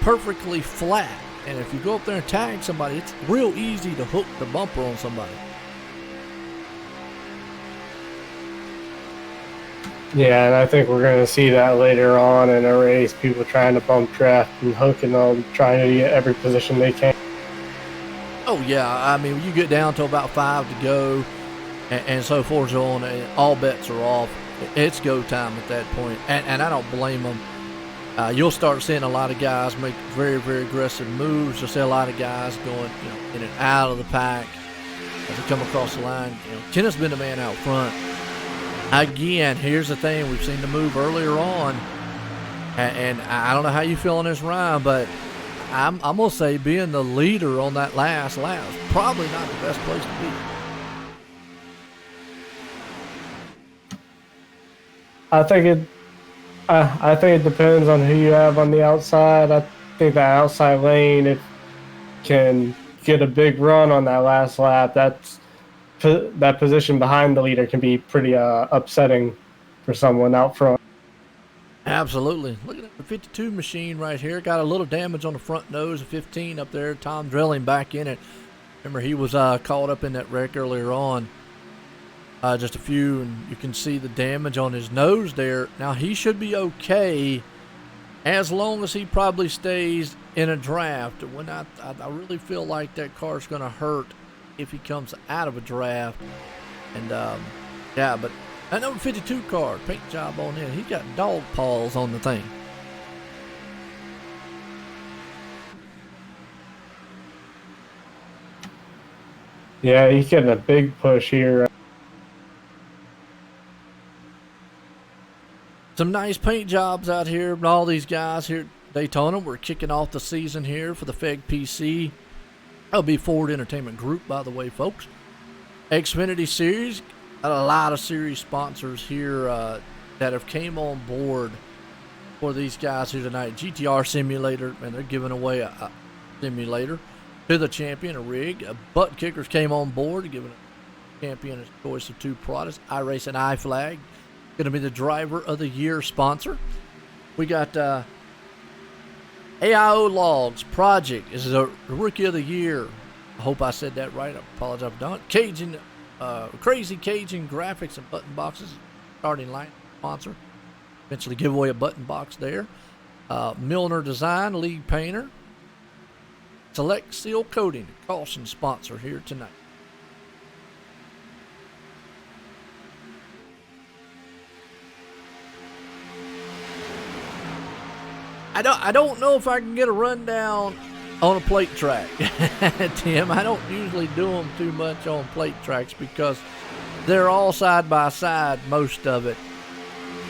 Speaker 2: perfectly flat, and if you go up there and tag somebody, it's real easy to hook the bumper on somebody.
Speaker 3: Yeah, and I think we're going to see that later on in a race. People trying to bump draft and hooking them, trying to get every position they can.
Speaker 2: Oh, yeah. I mean, when you get down to about 5 to go and so forth and so on, and all bets are off. It's go time at that point. And I don't blame them. You'll start seeing a lot of guys make very, very aggressive moves. You'll see a lot of guys going in and out of the pack as they come across the line. Kenneth's been the man out front. Again, here's the thing. We've seen the move earlier on, and I don't know how you feel on this, Ryan, but I'm going to say being the leader on that last lap is probably not the best place to be.
Speaker 3: I think it depends on who you have on the outside. I think that outside lane, it can get a big run on that last lap. That position behind the leader can be pretty upsetting for someone out front.
Speaker 2: Absolutely. Look at the 52 machine right here. Got a little damage on the front nose of 15 up there. Tom drilling back in it. Remember, he was caught up in that wreck earlier on. Just a few, and you can see the damage on his nose there. Now, he should be okay as long as he probably stays in a draft. When I really feel like that car's going to hurt if he comes out of a draft. And, yeah, but that number 52 car, paint job on it. He got dog paws on the thing.
Speaker 3: Yeah, he's getting a big push here.
Speaker 2: Some nice paint jobs out here. And all these guys here at Daytona. We're kicking off the season here for the FEG PC. That'll be Ford Entertainment Group, by the way, folks. Xfinity Series. Got a lot of series sponsors here that have came on board for these guys here tonight. GTR Simulator, and they're giving away a simulator to the champion, a rig. Butt Kickers came on board, giving a champion a choice of 2 products. iRacing and iFlag. Going to be the Driver of the Year sponsor. We got AIO Logs Project is the Rookie of the Year. I hope I said that right. I apologize if I don't. Crazy Cajun Graphics and Button Boxes. Starting line sponsor. Eventually give away a button box there. Milner Design, lead painter. Select Seal Coating, caution sponsor here tonight. I don't know if I can get a rundown on a plate track, Tim. I don't usually do them too much on plate tracks because they're all side by side, most of it.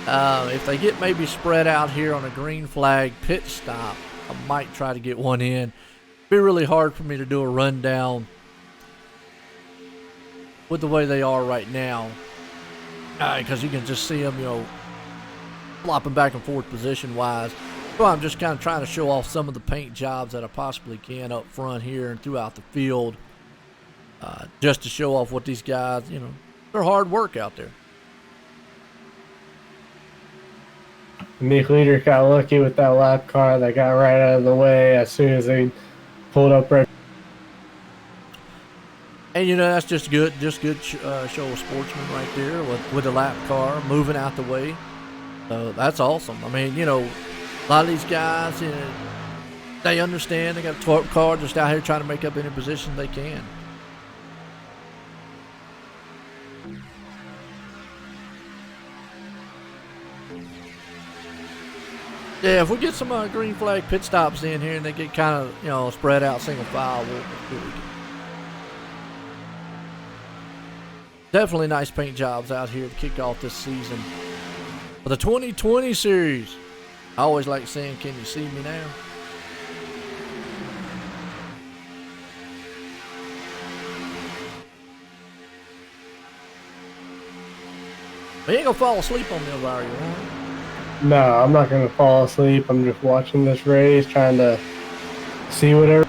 Speaker 2: If they get maybe spread out here on a green flag pit stop, I might try to get one in. It'd be really hard for me to do a rundown with the way they are right now, because you can just see them, flopping back and forth position-wise. So I'm just kind of trying to show off some of the paint jobs that I possibly can up front here and throughout the field, just to show off what these guys, they're hard work out there.
Speaker 3: Nick Leader got lucky with that lap car that got right out of the way as soon as they pulled up right.
Speaker 2: And that's just good show of sportsman right there with the lap car moving out the way. So that's awesome. I mean, a lot of these guys, They understand. They got a 12 car just out here trying to make up any position they can. Yeah, if we get some green flag pit stops in here and they get kind of, spread out single file, we'll do it. Definitely nice paint jobs out here to kick off this season. For the 2020 series, I always like saying, can you see me now? You ain't gonna fall asleep on me, are you?
Speaker 3: No, I'm not going to fall asleep. I'm just watching this race, trying to see whatever.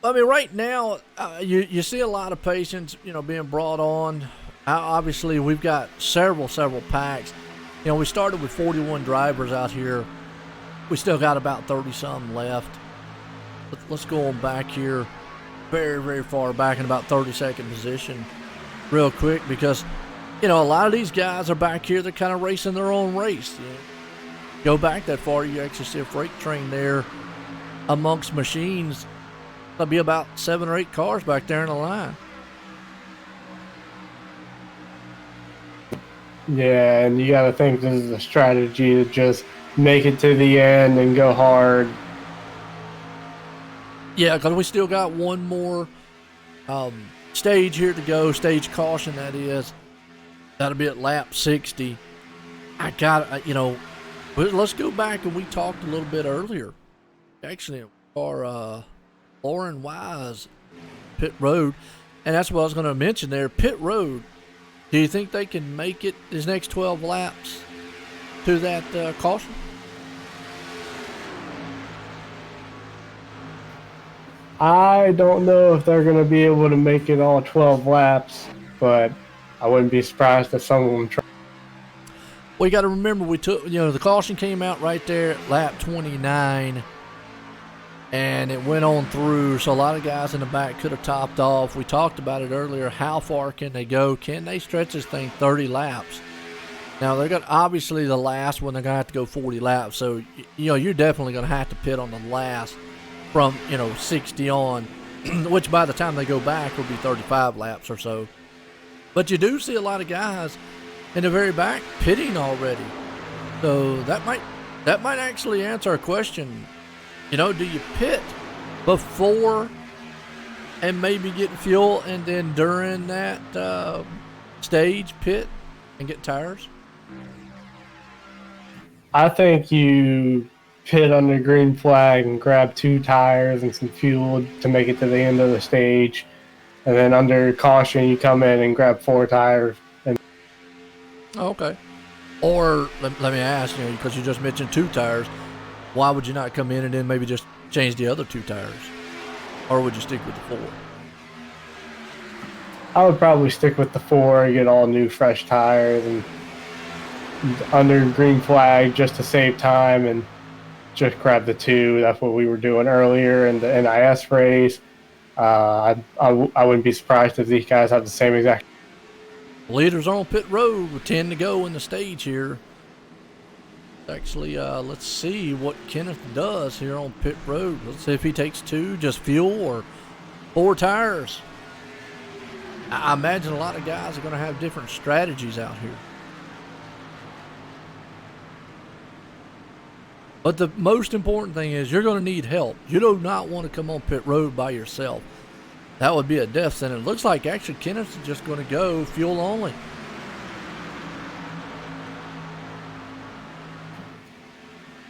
Speaker 2: I mean, right now, you see a lot of patients, being brought on. Obviously, we've got several packs. We started with 41 drivers out here. We still got about 30-some left. Let's go on back here very, very far back in about 32nd position real quick because, a lot of these guys are back here. They're kind of racing their own race. Go back that far, you actually see a freight train there amongst machines. There'll be about 7 or 8 cars back there in the line.
Speaker 3: Yeah, and you got to think this is a strategy to just make it to the end and go hard.
Speaker 2: Yeah, because we still got one more stage here to go, stage caution that is. That'll be at lap 60. Let's go back and we talked a little bit earlier. Actually, our Lauren Wise pit road, and that's what I was going to mention there. Pit road. Do you think they can make it these next 12 laps to that caution?
Speaker 3: I don't know if they're going to be able to make it all 12 laps, but I wouldn't be surprised if some of them try.
Speaker 2: We got to remember we took, the caution came out right there at lap 29, and it went on through. So a lot of guys in the back could have topped off. We talked about it earlier. How far can they go? Can they stretch this thing 30 laps? Now they're going to, obviously the last one they're going to have to go 40 laps. So you're definitely going to have to pit on the last from 60 on, which by the time they go back will be 35 laps or so. But you do see a lot of guys in the very back pitting already. So that might actually answer a question. Do you pit before and maybe get fuel and then during that stage pit and get tires?
Speaker 3: I think you pit under green flag and grab 2 tires and some fuel to make it to the end of the stage. And then under caution, you come in and grab 4 tires.
Speaker 2: Okay. Or let me ask, because you just mentioned 2 tires, why would you not come in and then maybe just change the other 2 tires? Or would you stick with the 4?
Speaker 3: I would probably stick with the 4, get all new fresh tires and under green flag just to save time and just grab the 2. That's what we were doing earlier in the NIS race. I wouldn't be surprised if these guys have the same exact.
Speaker 2: Leaders on pit road with 10 to go in the stage here. Actually, let's see what Kenneth does here on pit road. Let's see if he takes 2, just fuel, or 4 tires. I imagine a lot of guys are going to have different strategies out here. But the most important thing is you're going to need help. You do not want to come on pit road by yourself. That would be a death sentence. It looks like actually Kenneth's just going to go fuel only.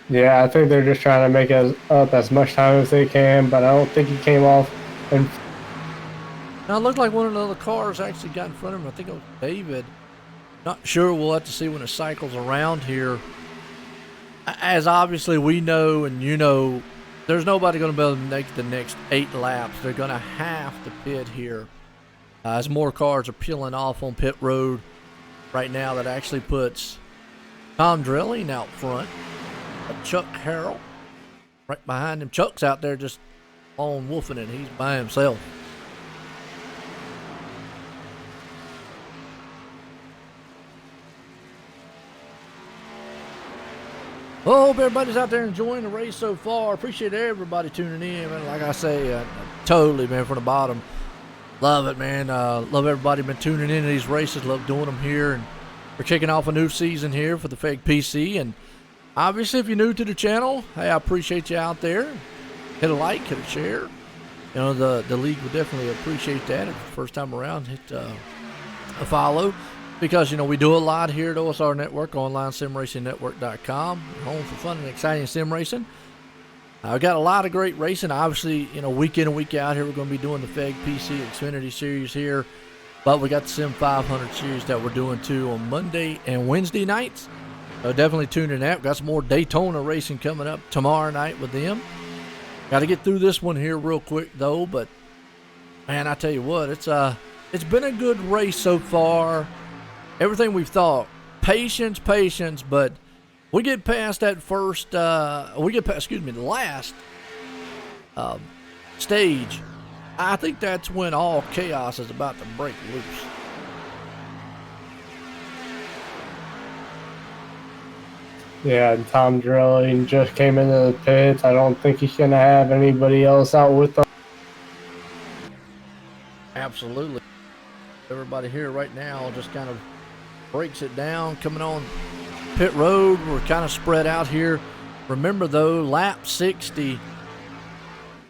Speaker 3: Yeah, I think they're just trying to make up as much time as they can, but I don't think he came off. And
Speaker 2: now it looked like one of the other cars actually got in front of him. I think it was David. Not sure. We'll have to see when it cycles around here. As obviously we know and there's nobody going to be able to make the next 8 laps. They're going to have to pit here. As more cars are peeling off on pit road right now, that actually puts Tom Drilling out front. Chuck Harrell right behind him. Chuck's out there just on woofing it. He's by himself. Well, hope everybody's out there enjoying the race so far. Appreciate everybody tuning in, man. Like I say, totally, man, from the bottom. Love it, man. Love everybody been tuning into these races. Love doing them here. And we're kicking off a new season here for the FEG PC. And obviously, if you're new to the channel, hey, I appreciate you out there. Hit a like, hit a share. You know, the league would definitely appreciate that. If it's the first time around, hit a follow. Because, you know, we do a lot here at OSR Network, OnlineSimRacingNetwork.com. Home for fun and exciting sim racing. I've got a lot of great racing. Obviously, you know, week in and week out here, we're going to be doing the FEG PC Xfinity series here. But we got the Sim 500 series that we're doing too on Monday and Wednesday nights. So definitely tune in that. We've got some more Daytona racing coming up tomorrow night with them. Got to get through this one here real quick though. But man, I tell you what, it's been a good race so far. Everything we've thought. Patience, but we get past that first, the last stage. I think that's when all chaos is about to break loose.
Speaker 3: Yeah, and Tom Drilling just came into the pits. I don't think he's going to have anybody else out with him.
Speaker 2: Absolutely. Everybody here right now just kind of breaks it down. Coming on pit road, we're kind of spread out here. Remember though, lap 60,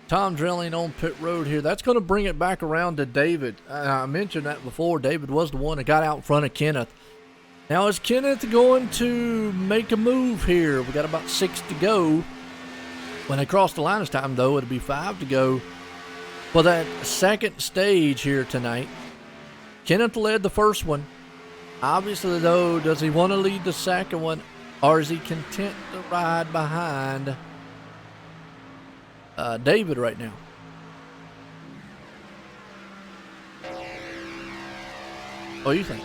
Speaker 2: Tom Drilling on pit road here. That's going to bring it back around to David. I mentioned that before. David was the one that got out in front of Kenneth. Now is Kenneth going to make a move here? We got about 6 to go. When they cross the line this time though, it'll be 5 to go for that second stage here tonight. Kenneth led the first one. Obviously, though, does he want to lead the second one, or is he content to ride behind David right now? What do you think?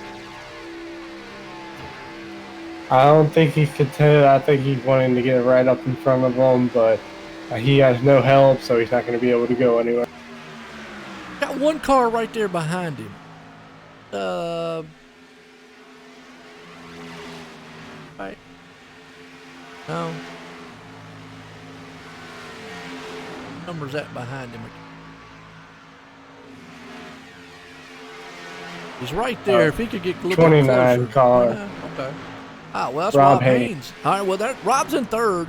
Speaker 3: I don't think he's content. I think he's wanting to get right up in front of him, but he has no help, so he's not going to be able to go anywhere.
Speaker 2: Got one car right there behind him. Right. No. What number's that behind him? He's right there. If he could get a little
Speaker 3: 29
Speaker 2: bit closer.
Speaker 3: car.
Speaker 2: Yeah, okay. Ah, well, that's
Speaker 3: Rob
Speaker 2: Rob Haynes. All right, well, Rob's in third.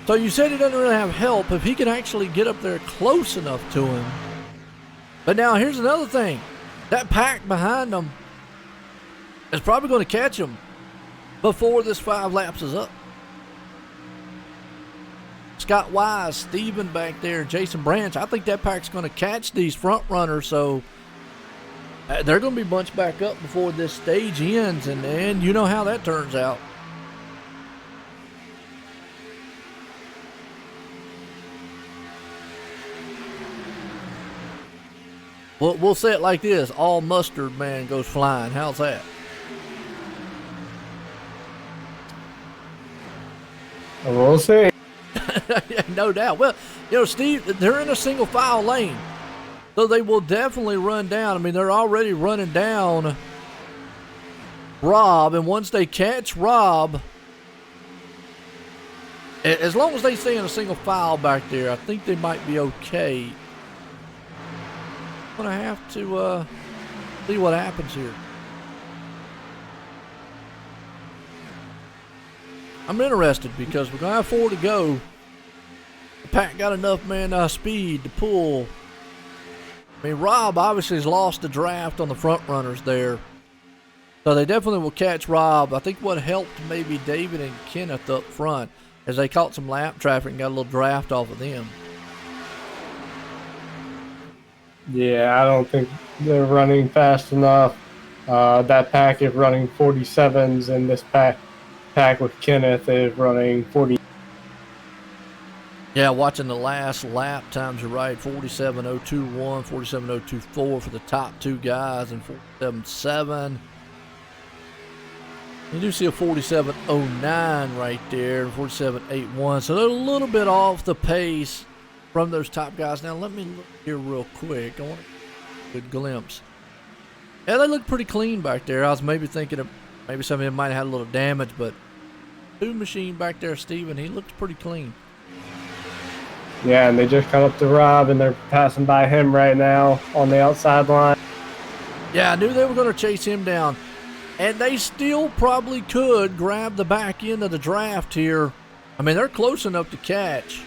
Speaker 2: So you said he doesn't really have help. If he can actually get up there close enough to him. But now here's another thing. That pack behind him is probably going to catch him before this 5 laps is up. Scott Wise, Steven back there, Jason Branch. I think that pack's going to catch these front runners, so they're going to be bunched back up before this stage ends, and you know how that turns out. We'll say it like this. All mustard man goes flying. How's that?
Speaker 3: We'll see.
Speaker 2: Yeah, no doubt. Well, you know, Steve, they're in a single file lane, so they will definitely run down. I mean, they're already running down Rob, and once they catch Rob, as long as they stay in a single file back there, I think they might be okay. I'm going to have to see what happens here. I'm interested because we're going to have 4 to go. The pack got enough speed to pull. I mean, Rob obviously has lost the draft on the front runners there. So they definitely will catch Rob. I think what helped maybe David and Kenneth up front is they caught some lap traffic and got a little draft off of them.
Speaker 3: Yeah, I don't think they're running fast enough. That pack is running 47s, and this pack with Kenneth is running 40.
Speaker 2: Yeah, watching the last lap times, you're right. 47.021, 47.024 for the top 2 guys, and 47.7. You do see a 47.09 right there, and 47.81. So they're a little bit off the pace from those top guys. Now let me look here real quick. I want a good glimpse. Yeah, they look pretty clean back there. I was maybe thinking of maybe some of them might have had a little damage, but 2 machine back there, Steven. He looks pretty clean.
Speaker 3: Yeah, and they just cut up to Rob, and they're passing by him right now on the outside line.
Speaker 2: Yeah, I knew they were going to chase him down. And they still probably could grab the back end of the draft here. I mean, they're close enough to catch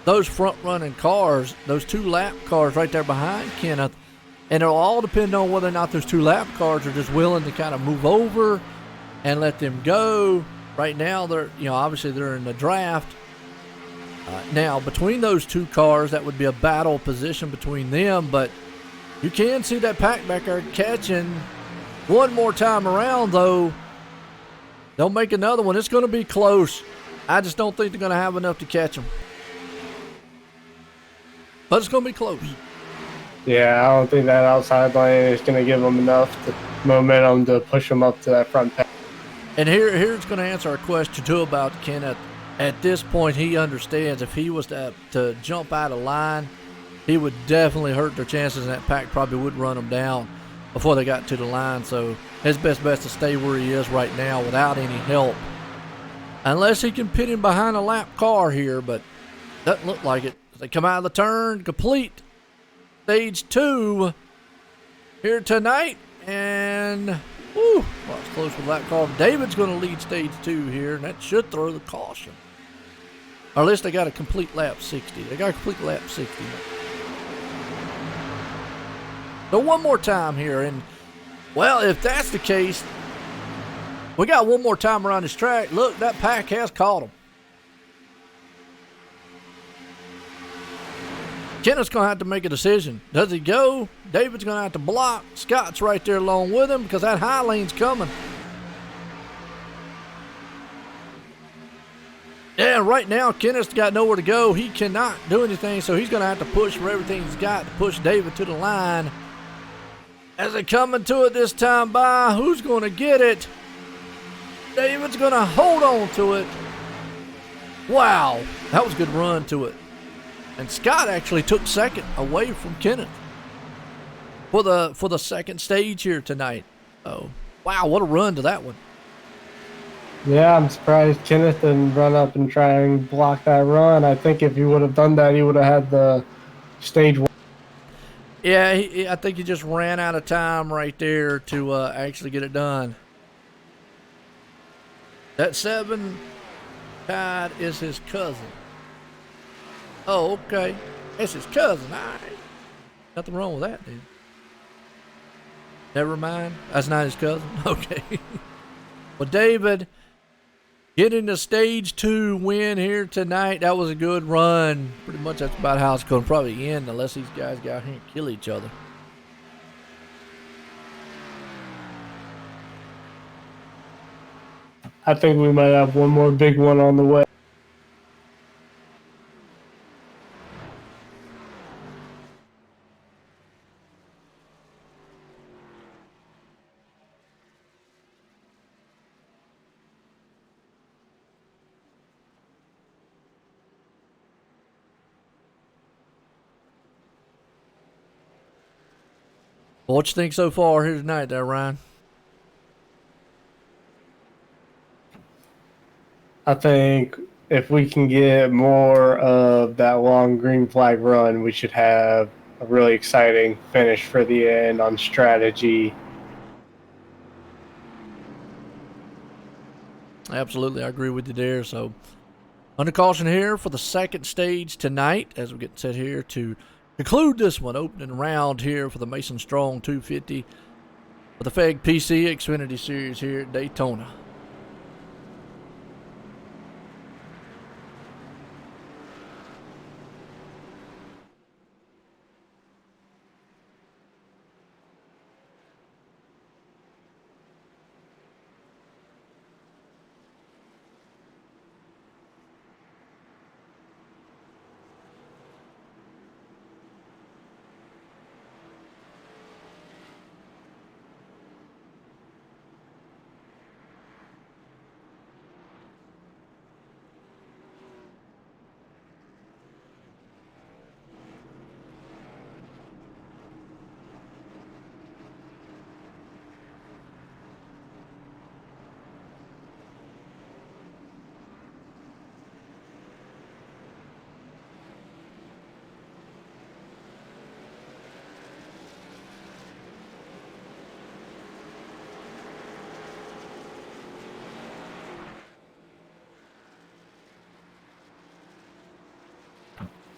Speaker 2: those front-running cars, those 2 lap cars right there behind Kenneth. And it'll all depend on whether or not those 2 lap cars are just willing to kind of move over and let them go. Right now, they're, obviously they're in the draft. Now, between those 2 cars, that would be a battle position between them. But you can see that pack back there catching one more time around, though. They'll make another one. It's going to be close. I just don't think they're going to have enough to catch them. But it's going to be close.
Speaker 3: Yeah, I don't think that outside lane is going to give them enough momentum to push them up to that front pack.
Speaker 2: And here's going to answer our question, too, about Kenneth. At this point, he understands if he was to jump out of line, he would definitely hurt their chances, and that pack probably would run them down before they got to the line. So his best bet is to stay where he is right now without any help. Unless he can pit him behind a lap car here, but doesn't look like it. They come out of the turn, complete stage 2 here tonight. And, well, it's close with lap car. David's going to lead stage 2 here, and that should throw the caution. Or at least they got a complete lap 60. They got a complete lap 60. So one more time here, and well, if that's the case, we got one more time around this track. Look, that pack has caught him. Kenneth's going to have to make a decision. Does he go? David's going to have to block. Scott's right there along with him because that high lane's coming. Yeah, right now, Kenneth's got nowhere to go. He cannot do anything, so he's going to have to push for everything he's got to push David to the line. As they coming to it this time by, who's going to get it? David's going to hold on to it. Wow, that was a good run to it. And Scott actually took second away from Kenneth for the second stage here tonight. Oh, wow, what a run to that one.
Speaker 3: Yeah, I'm surprised Kenneth didn't run up and try and block that run. I think if he would have done that, he would have had the stage 1.
Speaker 2: Yeah, I think he just ran out of time right there to actually get it done. That 7 Todd is his cousin. Oh, okay. It's his cousin. All right. Nothing wrong with that, dude. Never mind. That's not his cousin? Okay. Well, David getting the stage 2 win here tonight. That was a good run. Pretty much that's about how it's going to probably end unless these guys get out here and kill each other.
Speaker 3: I think we might have one more big one on the way.
Speaker 2: Well, what you think so far here tonight there, Ryan?
Speaker 3: I think if we can get more of that long green flag run, we should have a really exciting finish for the end on strategy.
Speaker 2: Absolutely, I agree with you there. So, under caution here for the second stage tonight as we get set here to conclude this one, opening round here for the Mason Strong 250 for the FEG PC Xfinity Series here at Daytona.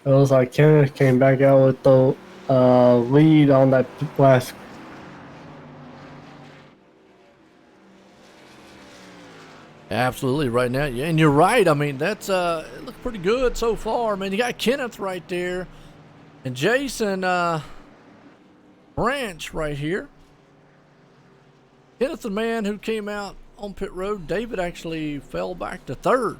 Speaker 3: It was like Kenneth came back out with the lead on that last.
Speaker 2: Absolutely, right now. Yeah, and you're right. I mean, that's it looks pretty good so far. I mean, you got Kenneth right there, and Jason Branch right here. Kenneth, the man who came out on pit road. David actually fell back to third.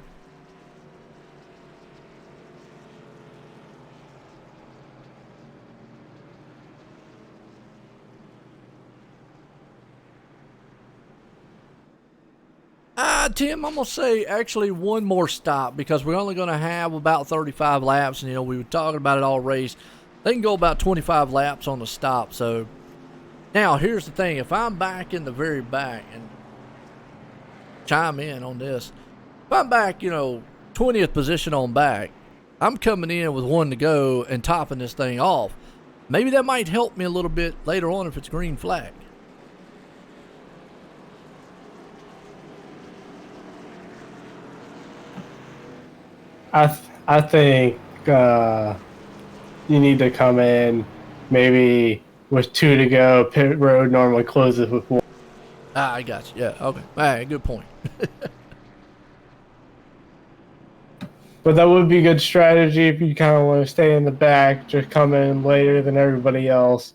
Speaker 2: Tim, I'm going to say actually one more stop because we're only going to have about 35 laps. And, you know, we were talking about it all race. They can go about 25 laps on the stop. So, now, here's the thing. If I'm back in the very back, and chime in on this, if I'm back, you know, 20th position on back, I'm coming in with one to go and topping this thing off. Maybe that might help me a little bit later on if it's green flag.
Speaker 3: I think you need to come in maybe with 2 to go. Pit road normally closes with 1.
Speaker 2: I got you. Yeah, okay. All right, good point.
Speaker 3: But that would be a good strategy if you kind of want to stay in the back, just come in later than everybody else.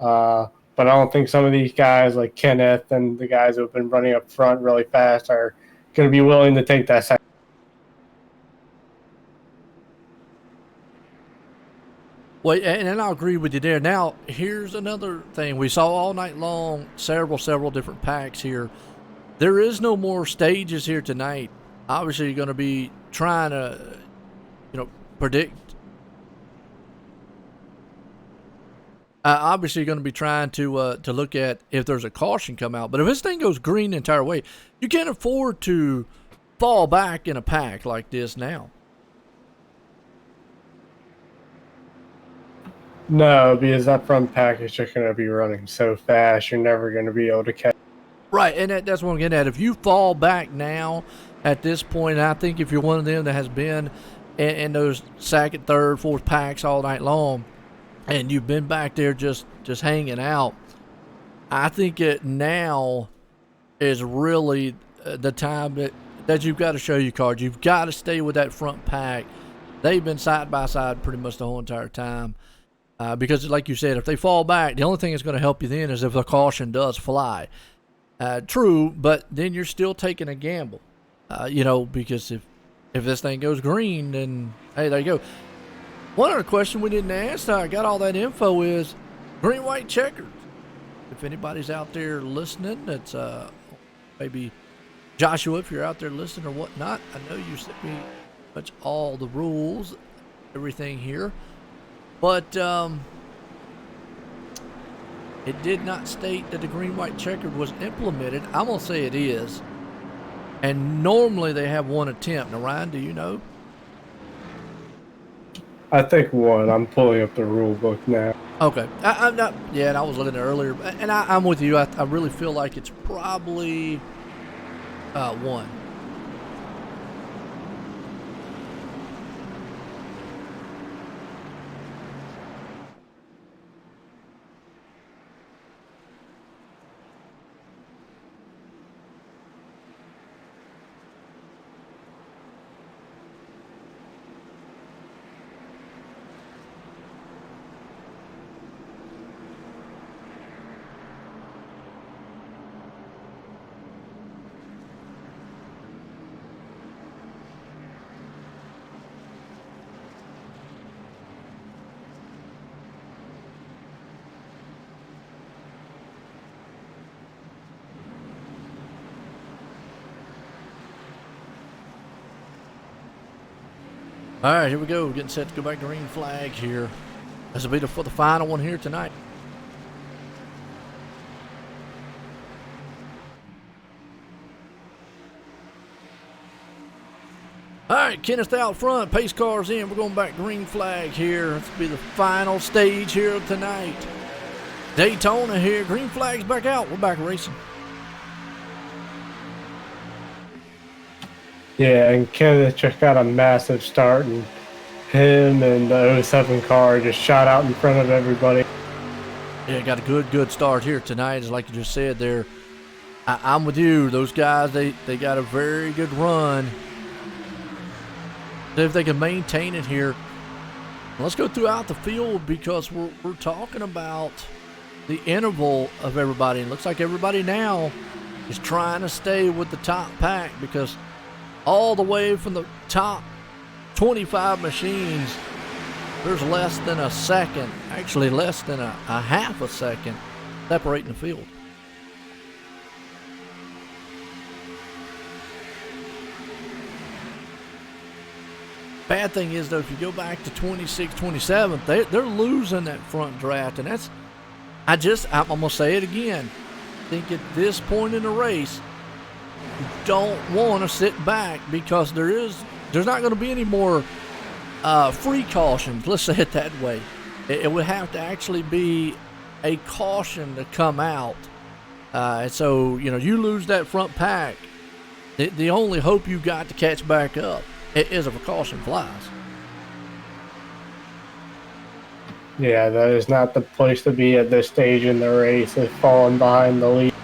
Speaker 3: But I don't think some of these guys like Kenneth and the guys who have been running up front really fast are going to be willing to take that second.
Speaker 2: Well, and I'll agree with you there. Now, here's another thing. We saw all night long several different packs here. There is no more stages here tonight. Obviously, you're going to be trying to, you know, predict. Obviously, you're going to be trying to look at if there's a caution come out. But if this thing goes green the entire way, you can't afford to fall back in a pack like this now.
Speaker 3: No, because that front pack is just going to be running so fast, you're never going to be able to catch.
Speaker 2: Right, and that's what I'm getting at. If you fall back now at this point, I think if you're one of them that has been in those second, third, fourth packs all night long, and you've been back there just hanging out, I think it now is really the time that you've got to show your cards. You've got to stay with that front pack. They've been side by side pretty much the whole entire time. Because, like you said, if they fall back, the only thing that's going to help you then is if the caution does fly. True, but then you're still taking a gamble. You know, because if this thing goes green, then, hey, there you go. One other question we didn't ask, I got all that info, is Green-white-checkered. If anybody's out there listening, that's maybe Joshua, if you're out there listening or whatnot, I know you sent me pretty much all the rules, everything here. But it did not state that the green-white-checkered was implemented. I'm going to say it is. And normally they have one attempt. Now, Ryan, do you know?
Speaker 3: I think one. I'm pulling up the rule book now.
Speaker 2: Okay. I'm not. Yeah, and I was looking at it earlier. And I'm with you. I really feel like it's probably one. All right, here we go. Getting set to go back to green flag here. This will be for the final one here tonight. All right, Kenneth out front. Pace cars in. We're going back green flag here. This will be the final stage here tonight. Daytona here. Green flag's back out. We're back racing.
Speaker 3: Yeah, and Kenneth just got a massive start, and him and the '07 car just shot out in front of everybody.
Speaker 2: Yeah, got a good start here tonight. As like you just said there, I'm with you. Those guys, they got a very good run. If they can maintain it here, let's go throughout the field because we're talking about the interval of everybody. It looks like everybody now is trying to stay with the top pack because all the way from the top 25 machines, there's less than a second, actually less than a half a second separating the field. Bad thing is, though, if you go back to 26, 27, they're losing that front draft, and that's, I'm going to say it again. I think at this point in the race, you don't want to sit back because there's not going to be any more free cautions. Let's say it that way. It would have to actually be a caution to come out. And so, you lose that front pack. The only hope you got to catch back up is if a caution flies.
Speaker 3: Yeah, that is not the place to be at this stage in the race, is falling behind the lead.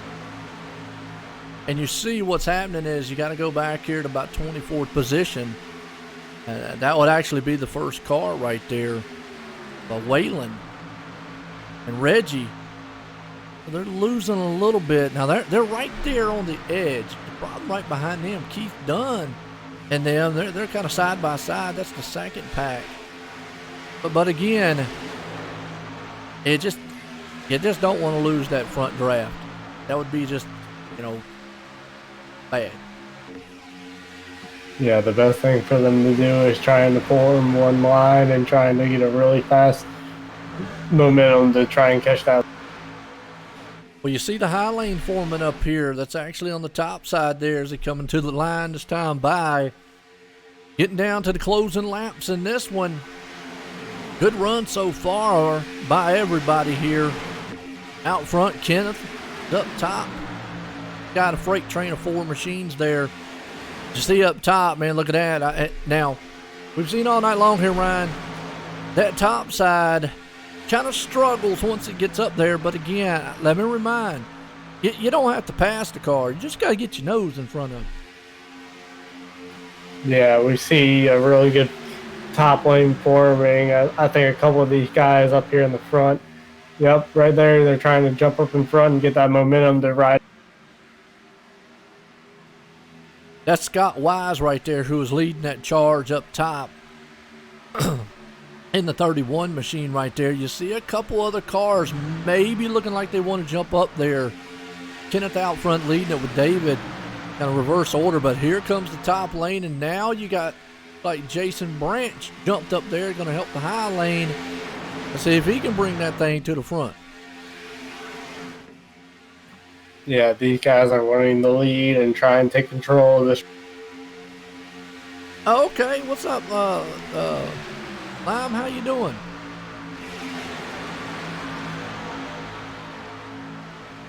Speaker 2: And you see what's happening is you got to go back here to about 24th position. That would actually be the first car right there. Waylon and Reggie, they're losing a little bit. Now they're right there on the edge. The problem right behind them, Keith Dunn and them, they're kind of side by side. That's the second pack. But again, you just don't want to lose that front draft. That would be just, bad.
Speaker 3: Yeah, the best thing for them to do is trying to form one line and trying to get a really fast momentum to try and catch that.
Speaker 2: Well, you see the high lane forming up here. That's actually on the top side there as they coming to the line this time by. Getting down to the closing laps in this one. Good run so far by everybody here. Out front, Kenneth up top. Got a freight train of 4 machines there. You see up top, man, look at that. Now, we've seen all night long here, Ryan, that top side kind of struggles once it gets up there. But again, let me remind you don't have to pass the car. You just got to get your nose in front of it.
Speaker 3: Yeah, we see a really good top lane forming. I think a couple of these guys up here in the front, yep, right there, they're trying to jump up in front and get that momentum to ride.
Speaker 2: That's Scott Wise right there who was leading that charge up top in the 31 machine right there. You see a couple other cars maybe looking like they want to jump up there. Kenneth out front leading it with David, kind of reverse order, but here comes the top lane, and now you got like Jason Branch jumped up there, going to help the high lane. Let's see if he can bring that thing to the front.
Speaker 3: Yeah, these guys are wanting the lead and try and take control of this.
Speaker 2: Okay, what's up, Lime? How you doing?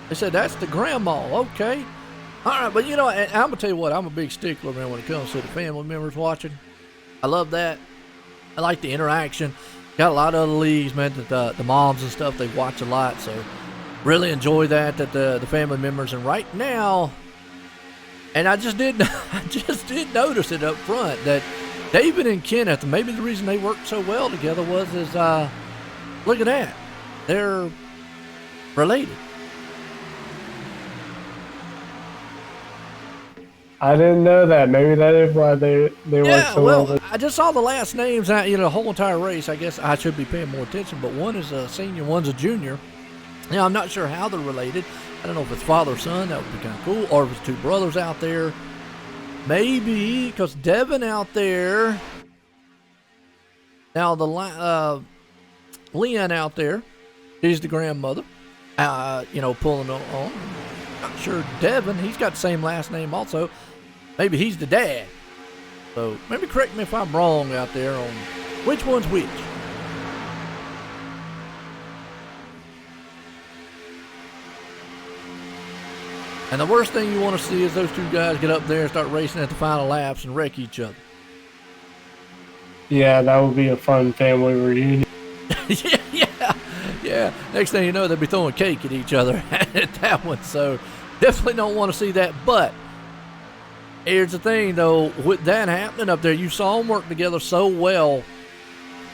Speaker 2: They said that's the grandma. Okay. All right, but I'm going to tell you what, I'm a big stickler, man, when it comes to the family members watching. I love that. I like the interaction. Got a lot of other leagues, man, that the moms and stuff, they watch a lot, so really enjoy that the family members. And right now, and I just did notice it up front that David and Kenneth, maybe the reason they worked so well together was look at that, they're related.
Speaker 3: I didn't know that. Maybe that is why they work so well.
Speaker 2: I just saw the last names out, the whole entire race. I guess I should be paying more attention, but one is a senior, one's a junior. Now, I'm not sure how they're related. I don't know if it's father or son. That would be kind of cool. Or if it's two brothers out there. Maybe, because Devin out there. Now, the Leanne out there. She's the grandmother. Pulling on. Not sure Devin. He's got the same last name also. Maybe he's the dad. So, maybe correct me if I'm wrong out there on which one's which. And the worst thing you want to see is those two guys get up there and start racing at the final laps and wreck each other.
Speaker 3: Yeah, that would be a fun family reunion.
Speaker 2: yeah. Next thing you know, they'll be throwing cake at each other at that one. So definitely don't want to see that. But here's the thing, though, with that happening up there, you saw them work together so well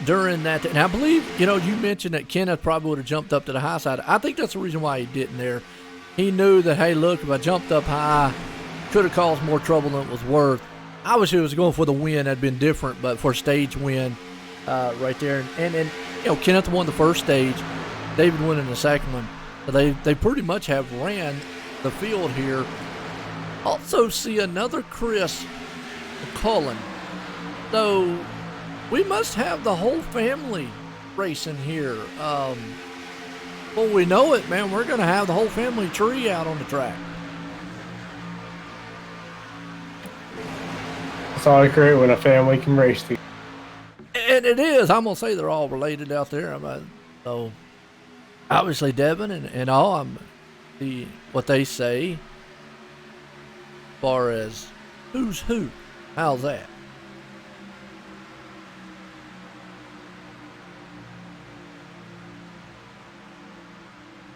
Speaker 2: during that. And I believe, you mentioned that Kenneth probably would have jumped up to the high side. I think that's the reason why he didn't there. He knew that, hey, look, if I jumped up high, could have caused more trouble than it was worth. Obviously, it was going for the win. That'd been different, but for a stage win right there. And Kenneth won the first stage. David won in the second one. But they pretty much have ran the field here. Also see another Chris Cullen. So we must have the whole family racing here. Well, we know it, man. We're going to have the whole family tree out on the track.
Speaker 3: It's always great when a family can race together.
Speaker 2: And it is. I'm going to say they're all related out there. So, obviously, Devin and all, what they say as far as who's who. How's that?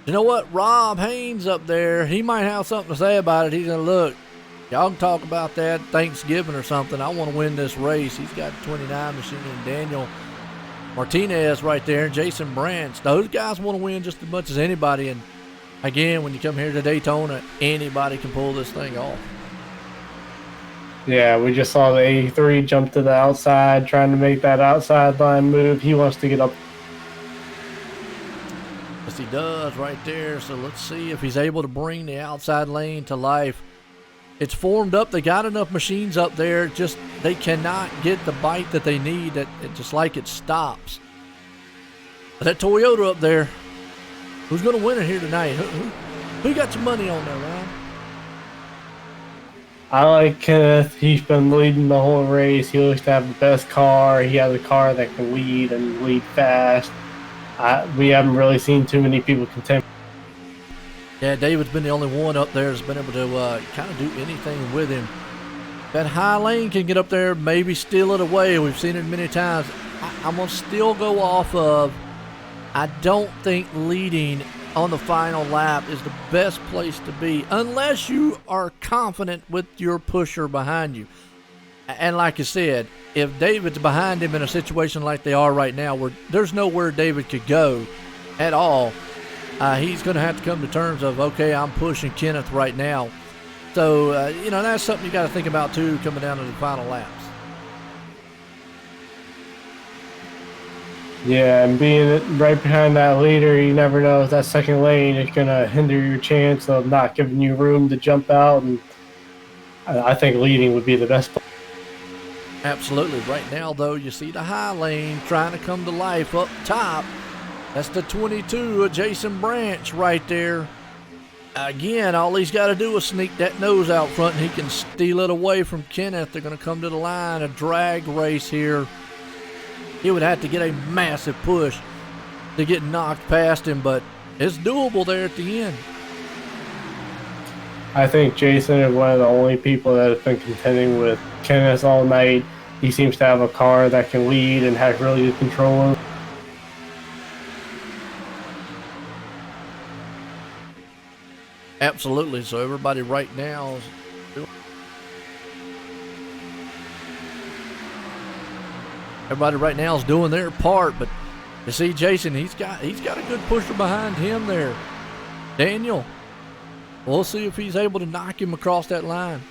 Speaker 2: You know what? Rob Haynes up there, he might have something to say about it. He's going to look. Y'all can talk about that Thanksgiving or something. I want to win this race. He's got 29 machine and Daniel Martinez right there, and Jason Branch. Those guys want to win just as much as anybody. And again, when you come here to Daytona, anybody can pull this thing off.
Speaker 3: Yeah, we just saw the 83 jump to the outside, trying to make that outside line move. He wants to get up.
Speaker 2: Yes, he does right there. So let's see if he's able to bring the outside lane to life. It's formed up. They got enough machines up there. Just they cannot get the bite that they need. That it just like it stops. But that Toyota up there, who's going to win it here tonight? Who got your money on there, Ryan?
Speaker 3: I like Kenneth. He's been leading the whole race. He looks to have the best car. He has a car that can lead and lead fast. We haven't really seen too many people contend.
Speaker 2: Yeah, David's been the only one up there that's been able to kind of do anything with him. That high lane can get up there, maybe steal it away. We've seen it many times. I'm going to still go off of, I don't think leading on the final lap is the best place to be unless you are confident with your pusher behind you. And like I said, if David's behind him in a situation like they are right now, where there's nowhere David could go at all, he's going to have to come to terms of, okay, I'm pushing Kenneth right now. So, that's something you got to think about, too, coming down to the final laps.
Speaker 3: Yeah, and being right behind that leader, you never know if that second lane is going to hinder your chance of not giving you room to jump out. And I think leading would be the best place.
Speaker 2: Absolutely. Right now, though, you see the high lane trying to come to life up top. That's the 22 of Jason Branch right there. Again, all he's got to do is sneak that nose out front, and he can steal it away from Kenneth. They're going to come to the line, a drag race here. He would have to get a massive push to get knocked past him, but it's doable there at the end.
Speaker 3: I think Jason is one of the only people that have been contending with Kenneth all night. He seems to have a car that can lead and has really good control.
Speaker 2: Absolutely. So everybody right now is doing. Everybody right now is doing their part, but you see Jason, he's got a good pusher behind him there. Daniel, we'll see if he's able to knock him across that line.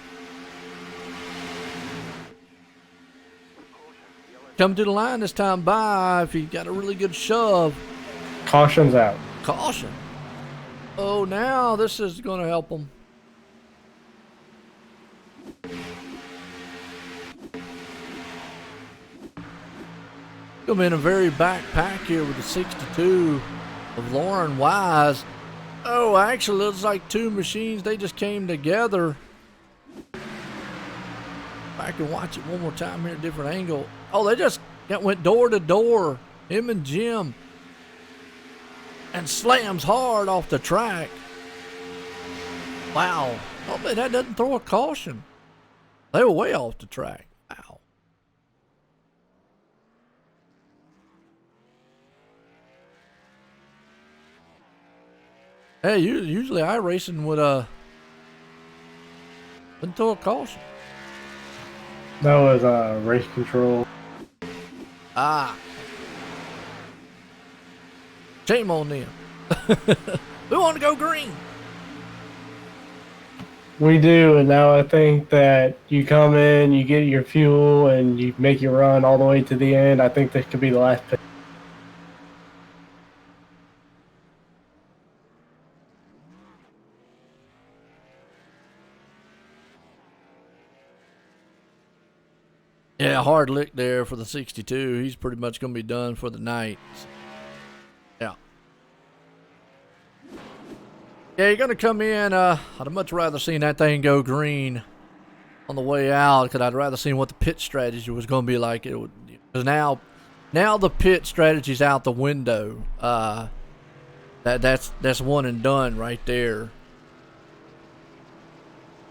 Speaker 2: Come to the line this time by if he got a really good shove.
Speaker 3: Caution's out.
Speaker 2: Caution. Oh, now this is going to help him. Come in a very back pack here with the 62 of Lauren Wise. Oh, actually, looks like two machines. They just came together. I can watch it one more time here, different angle. Oh, they just went door to door, him and Jim, and slams hard off the track. Wow. Oh, but that doesn't throw a caution. They were way off the track. Wow. Hey, usually iRacing wouldn't throw a caution.
Speaker 3: That was race control.
Speaker 2: Ah. Shame on them. We want to go green.
Speaker 3: We do, and now I think that you come in, you get your fuel, and you make your run all the way to the end. I think this could be the last pick.
Speaker 2: Yeah, hard lick there for the 62. He's pretty much going to be done for the night. Yeah. Yeah, you're going to come in. I'd much rather seen that thing go green on the way out, because I'd rather seen what the pit strategy was going to be like. It would, because now the pit strategy's out the window. That's one and done right there.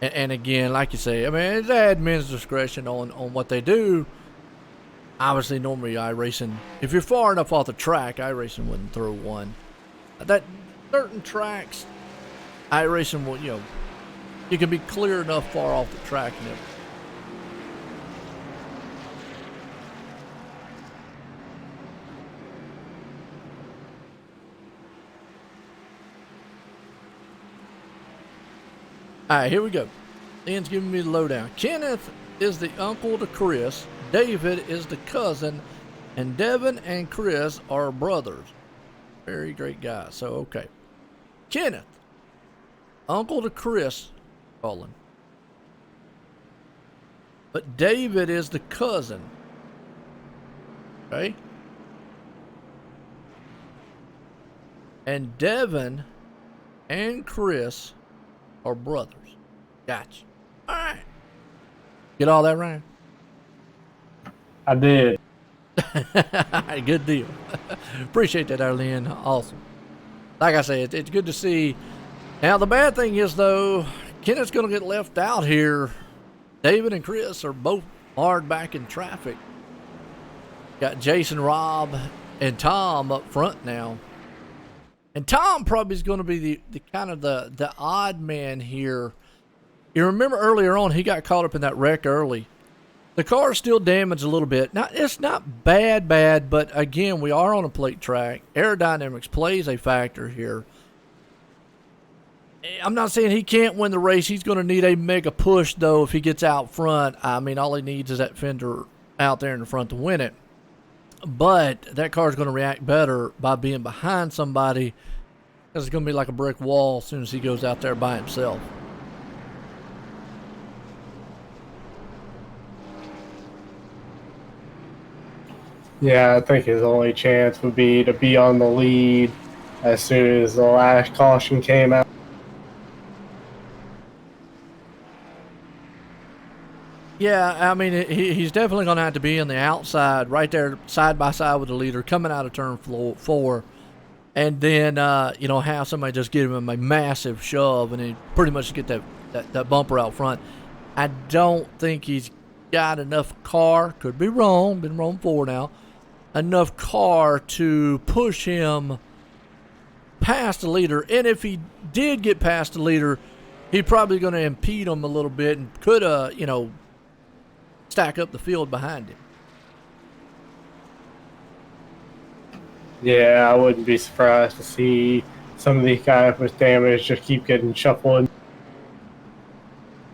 Speaker 2: And again, like you say, I mean, it's admin's discretion on what they do. Obviously, normally iRacing, if you're far enough off the track, iRacing wouldn't throw one. That certain tracks, iRacing will, you can be clear enough far off the track and everything. All right, here we go. Ian's giving me the lowdown. Kenneth is the uncle to Chris. David is the cousin. And Devin and Chris are brothers. Very great guys. So, okay. Kenneth, uncle to Chris, Colin. But David is the cousin. Okay? And Devin and Chris are brothers. Gotcha. All right. Get all that right?
Speaker 3: I did.
Speaker 2: Good deal. Appreciate that, Arlene. Awesome. Like I said, it's good to see. Now, the bad thing is, though, Kenneth's going to get left out here. David and Chris are both hard back in traffic. Got Jason, Rob, and Tom up front now. And Tom probably is going to be the kind of the odd man here. You remember earlier on, he got caught up in that wreck early. The car is still damaged a little bit. Now, it's not bad, but again, we are on a plate track. Aerodynamics plays a factor here. I'm not saying he can't win the race. He's going to need a mega push, though, if he gets out front. I mean, all he needs is that fender out there in the front to win it. But that car is going to react better by being behind somebody, because it's going to be like a brick wall as soon as he goes out there by himself.
Speaker 3: Yeah, I think his only chance would be to be on the lead as soon as the last caution came out.
Speaker 2: Yeah, I mean, he's definitely going to have to be on the outside, right there, side by side with the leader, coming out of turn 4, and then, have somebody just give him a massive shove, and he pretty much get that bumper out front. I don't think he's got enough car, could be wrong, been wrong before now, enough car to push him past the leader. And if he did get past the leader, he's probably going to impede him a little bit and could, stack up the field behind him.
Speaker 3: Yeah, I wouldn't be surprised to see some of these guys with damage just keep getting shuffled.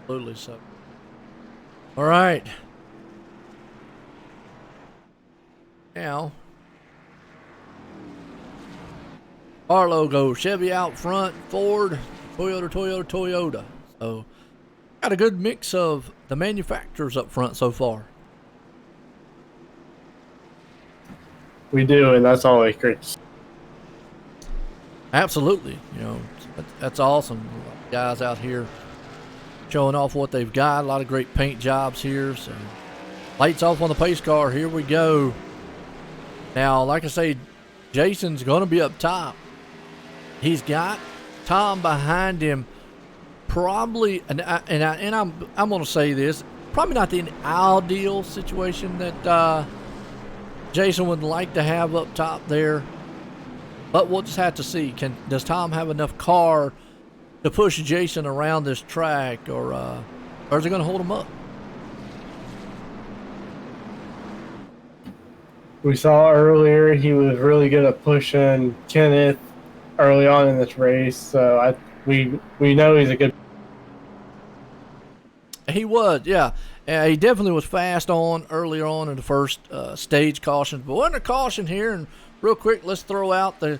Speaker 2: Absolutely so. All right. Now, our logo, Chevy out front, Ford, Toyota. So, got a good mix of the manufacturers up front so far.
Speaker 3: We do, and that's always great to see.
Speaker 2: Absolutely. That's awesome. Guys out here showing off what they've got. A lot of great paint jobs here. So, lights off on the pace car. Here we go. Now, like I say, Jason's going to be up top. He's got Tom behind him. Probably, and I'm going to say this, probably not the ideal situation that Jason would like to have up top there. But we'll just have to see. Does Tom have enough car to push Jason around this track, or is he going to hold him up?
Speaker 3: We saw earlier he was really good at pushing Kenneth early on in this race, so we know he's a good.
Speaker 2: He was, yeah. He definitely was fast on earlier on in the first stage caution. But we're under caution here, and real quick, let's throw out the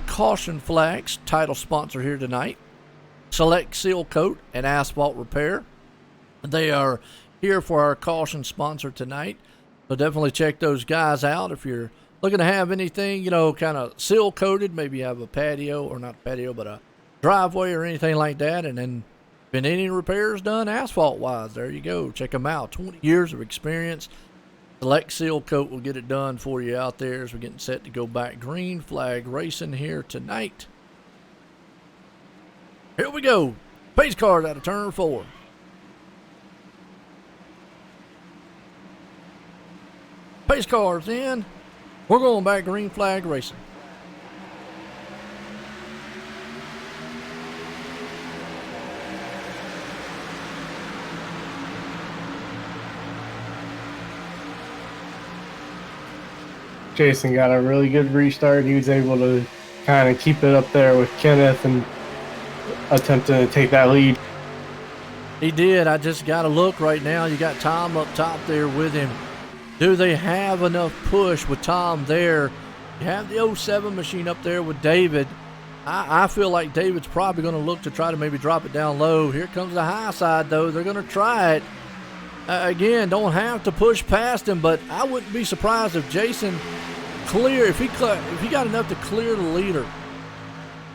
Speaker 2: caution flags. Title sponsor here tonight, Select Seal Coat and Asphalt Repair. They are here for our caution sponsor tonight. So definitely check those guys out if you're looking to have anything, kind of seal coated. Maybe you have a patio, or not patio, but a driveway or anything like that, and then been any repairs done asphalt wise, there you go. Check them out. 20 years of experience. Select Seal Coat will get it done for you out there as we're getting set to go back. Green flag racing here tonight. Here we go. Pace cars out of turn 4. Pace cars in. We're going back green flag racing.
Speaker 3: Jason got a really good restart. He was able to kind of keep it up there with Kenneth and attempting to take that lead.
Speaker 2: He did. I just got to look right now. You got Tom up top there with him. Do they have enough push with Tom there? You have the 07 machine up there with David. I feel like David's probably going to look to try to maybe drop it down low. Here comes the high side, though. They're going to try it. Again, don't have to push past him, but I wouldn't be surprised if Jason if he got enough to clear the leader.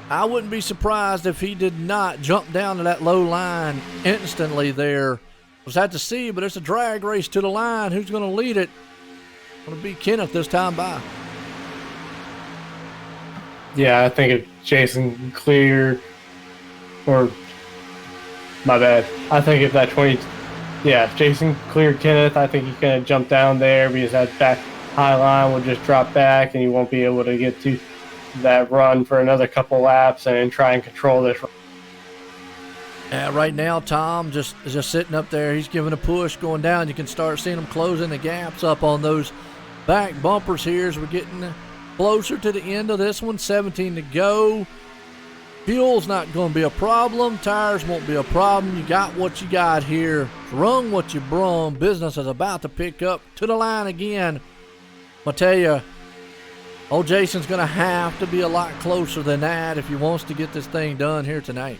Speaker 2: I wouldn't be surprised if he did not jump down to that low line instantly there. We'll have to see, but it's a drag race to the line. Who's going to lead it? Going to be Kenneth this time by.
Speaker 3: Yeah, I think if Jason can clear, or my bad. I think if that 20, if Jason cleared Kenneth, I think he's going to jump down there because that back high line will just drop back and he won't be able to get to that run for another couple laps and try and control this.
Speaker 2: Yeah, right now Tom is just sitting up there. He's giving a push going down. You can start seeing him closing the gaps up on those back bumpers here as we're getting closer to the end of this one. 17 to go. Fuel's not going to be a problem. Tires won't be a problem. You got what you got here. Rung what you brung. Business is about to pick up to the line again. I'll tell you, old Jason's going to have to be a lot closer than that if he wants to get this thing done here tonight.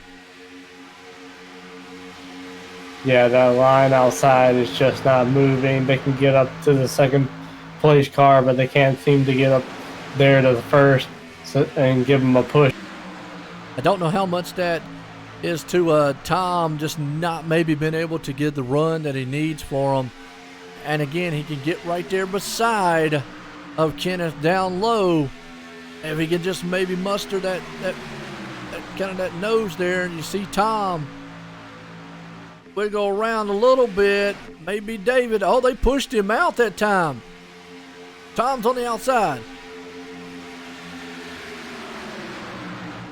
Speaker 3: Yeah, that line outside is just not moving. They can get up to the second place car, but they can't seem to get up there to the first and give them a push.
Speaker 2: I don't know how much that is to Tom just not maybe been able to get the run that he needs for him. And again, he can get right there beside of Kenneth down low. If he can just maybe muster that kind of that nose there, and you see Tom wiggle around a little bit. Maybe David. Oh, they pushed him out that time. Tom's on the outside.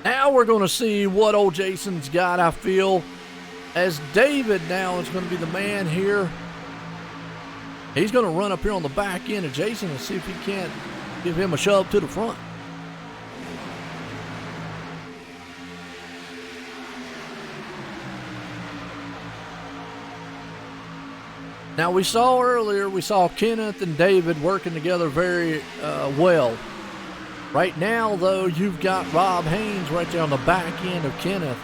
Speaker 2: Now we're going to see what old Jason's got, I feel, as David now is going to be the man here. He's going to run up here on the back end of Jason and see if he can't give him a shove to the front. Now we saw earlier, Kenneth and David working together very well. Right now, though, you've got Rob Haynes right there on the back end of Kenneth.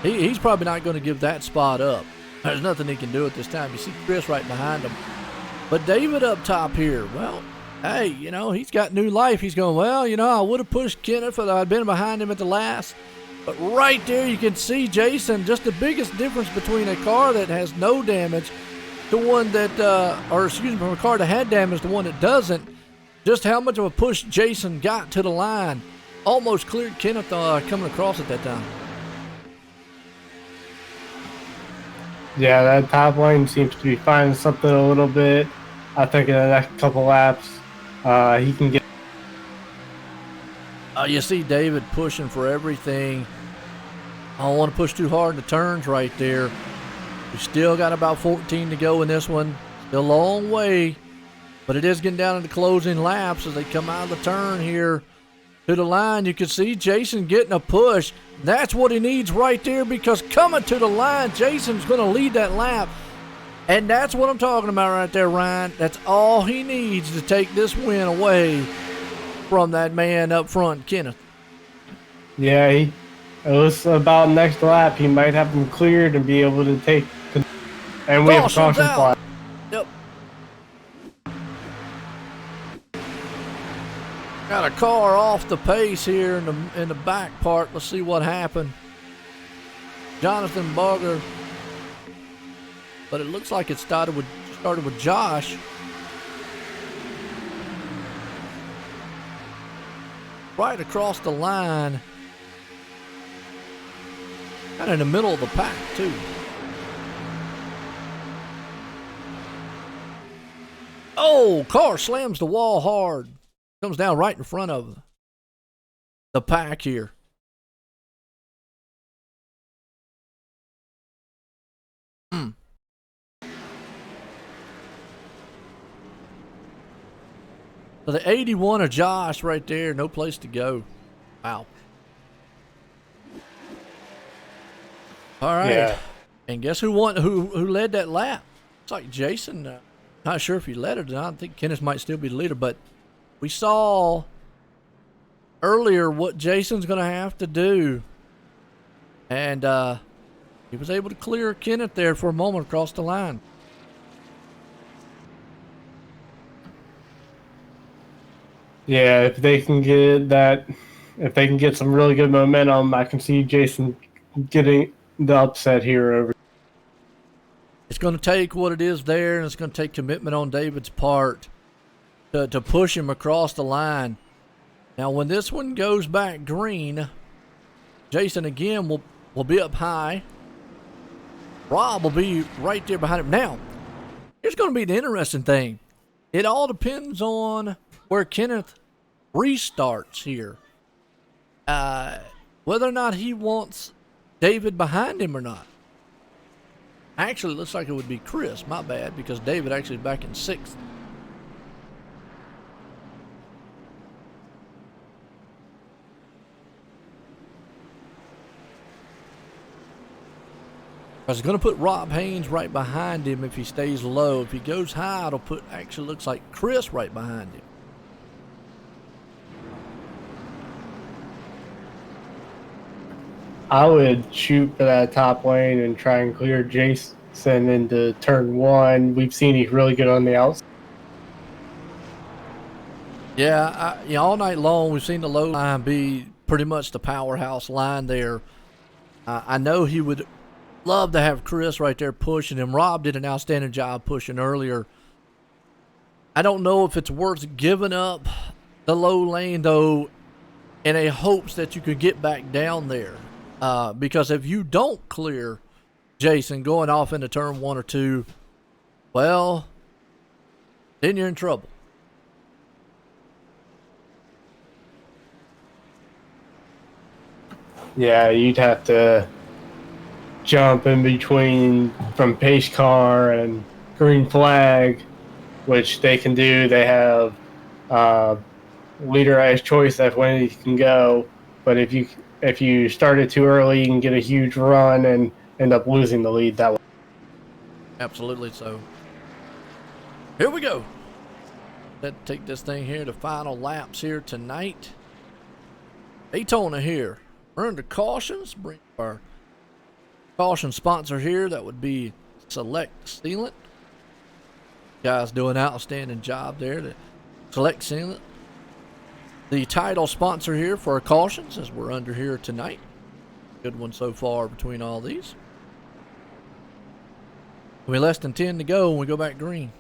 Speaker 2: He's probably not going to give that spot up. There's nothing he can do at this time. You see Chris right behind him. But David up top here, well, hey, he's got new life. He's going, I would have pushed Kenneth if I'd been behind him at the last. But right there you can see Jason, just the biggest difference between a car that has no damage to one that, from a car that had damage to one that doesn't. Just how much of a push Jason got to the line. Almost cleared Kenneth coming across at that time.
Speaker 3: Yeah, that top lane seems to be finding something a little bit. I think in the next couple laps, he can get.
Speaker 2: You see David pushing for everything. I don't want to push too hard in the turns right there. We still got about 14 to go in this one. Still a long way, but it is getting down to the closing laps as they come out of the turn here to the line. You can see Jason getting a push. That's what he needs right there, because coming to the line, Jason's going to lead that lap. And that's what I'm talking about right there, Ryan. That's all he needs to take this win away from that man up front, Kenneth.
Speaker 3: Yeah, it was about next lap. He might have them cleared and be able to take. And we have a caution flag.
Speaker 2: Yep. Got a car off the pace here in the back part. Let's see what happened. Jonathan Barger. But it looks like it started with Josh. Right across the line. Kind of in the middle of the pack, too. Oh, car slams the wall hard. Comes down right in front of the pack here. So the 81 of Josh right there, no place to go. Wow. All right.
Speaker 3: Yeah.
Speaker 2: And guess who won? Who led that lap? It's like Jason. Not sure if he led it or not. I think Kenneth might still be the leader, but we saw earlier what Jason's going to have to do. And he was able to clear Kenneth there for a moment across the line.
Speaker 3: Yeah, if they can get some really good momentum, I can see Jason getting the upset here over.
Speaker 2: It's going to take what it is there, and it's going to take commitment on David's part to push him across the line. Now, when this one goes back green, Jason again will be up high. Rob will be right there behind him. Now, here's going to be the interesting thing. It all depends on where Kenneth restarts here. Whether or not he wants David behind him or not. Actually, it looks like it would be Chris. My bad, because David actually is back in 6th. I was going to put Rob Haynes right behind him if he stays low. If he goes high, it'll put, actually looks like Chris right behind him.
Speaker 3: I would shoot for that top lane and try and clear Jason into turn 1. We've seen he's really good on the outside.
Speaker 2: Yeah, all night long we've seen the low line be pretty much the powerhouse line there. I know he would love to have Chris right there pushing him. Rob did an outstanding job pushing earlier. I don't know if it's worth giving up the low lane, though, in a hopes that you could get back down there. Because if you don't clear Jason going off into turn 1 or 2, well, then you're in trouble.
Speaker 3: Yeah, you'd have to jump in between from pace car and green flag, which they can do. They have leaderized choice of when you can go, but if you start it too early, you can get a huge run and end up losing the lead that way.
Speaker 2: Absolutely so. Here we go. Let's take this thing here to final laps here tonight. Daytona here. We're under cautions. Bring our caution sponsor here. That would be Select Sealant. Guys doing an outstanding job there to Select Sealant. The title sponsor here for our cautions as we're under here tonight. Good one so far between all these. We're less than 10 to go when we go back green.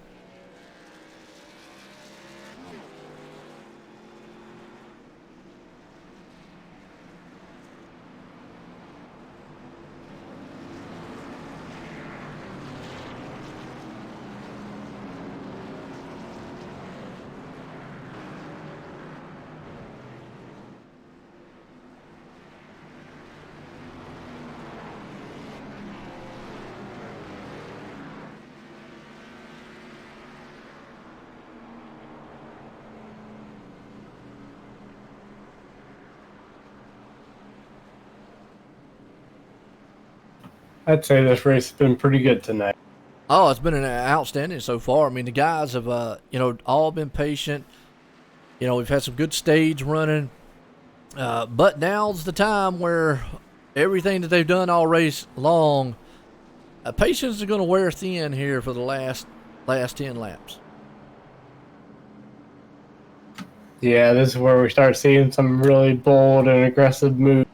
Speaker 3: I'd say this race has been pretty good tonight.
Speaker 2: Oh, it's been an outstanding so far. I mean, the guys have, all been patient. We've had some good stage running. But now's the time where everything that they've done all race long, patience is going to wear thin here for the last 10 laps.
Speaker 3: Yeah, this is where we start seeing some really bold and aggressive moves.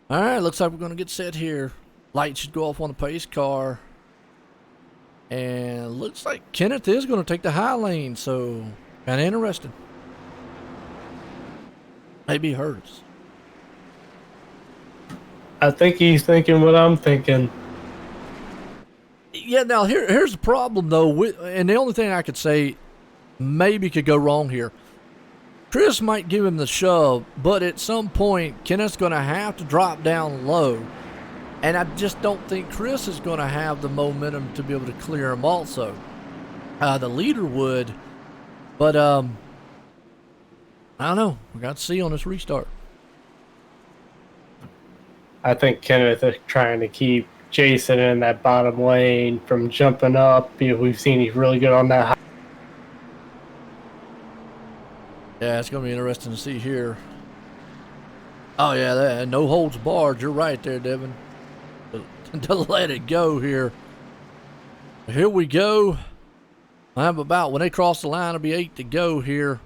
Speaker 2: All right, looks like we're going to get set here. Light should go off on the pace car. And looks like Kenneth is going to take the high lane, so kind of interesting. Maybe he hurt us.
Speaker 3: I think he's thinking what I'm thinking.
Speaker 2: Yeah, now here's the problem, though. And the only thing I could say maybe could go wrong here. Chris might give him the shove, but at some point, Kenneth's going to have to drop down low. And I just don't think Chris is going to have the momentum to be able to clear him also. The leader would, but I don't know. We got to see on this restart.
Speaker 3: I think Kenneth is trying to keep Jason in that bottom lane from jumping up. We've seen he's really good on that high.
Speaker 2: Yeah, it's going to be interesting to see here. Oh, yeah, that no holds barred. You're right there, Devin. To let it go here. Here we go. I have about, when they cross the line, it'll be 8 to go here.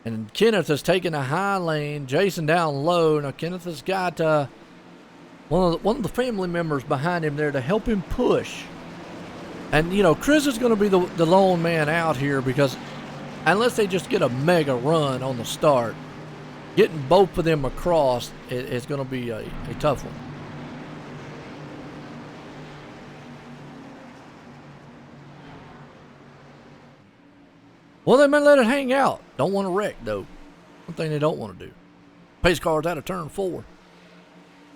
Speaker 2: And Kenneth has taken a high lane. Jason down low. Now, Kenneth has got one of the family members behind him there to help him push. And, Chris is going to be the lone man out here because unless they just get a mega run on the start, getting both of them across is going to be a tough one. Well, they may let it hang out. Don't want to wreck, though. One thing they don't want to do. Pace car's out of turn 4.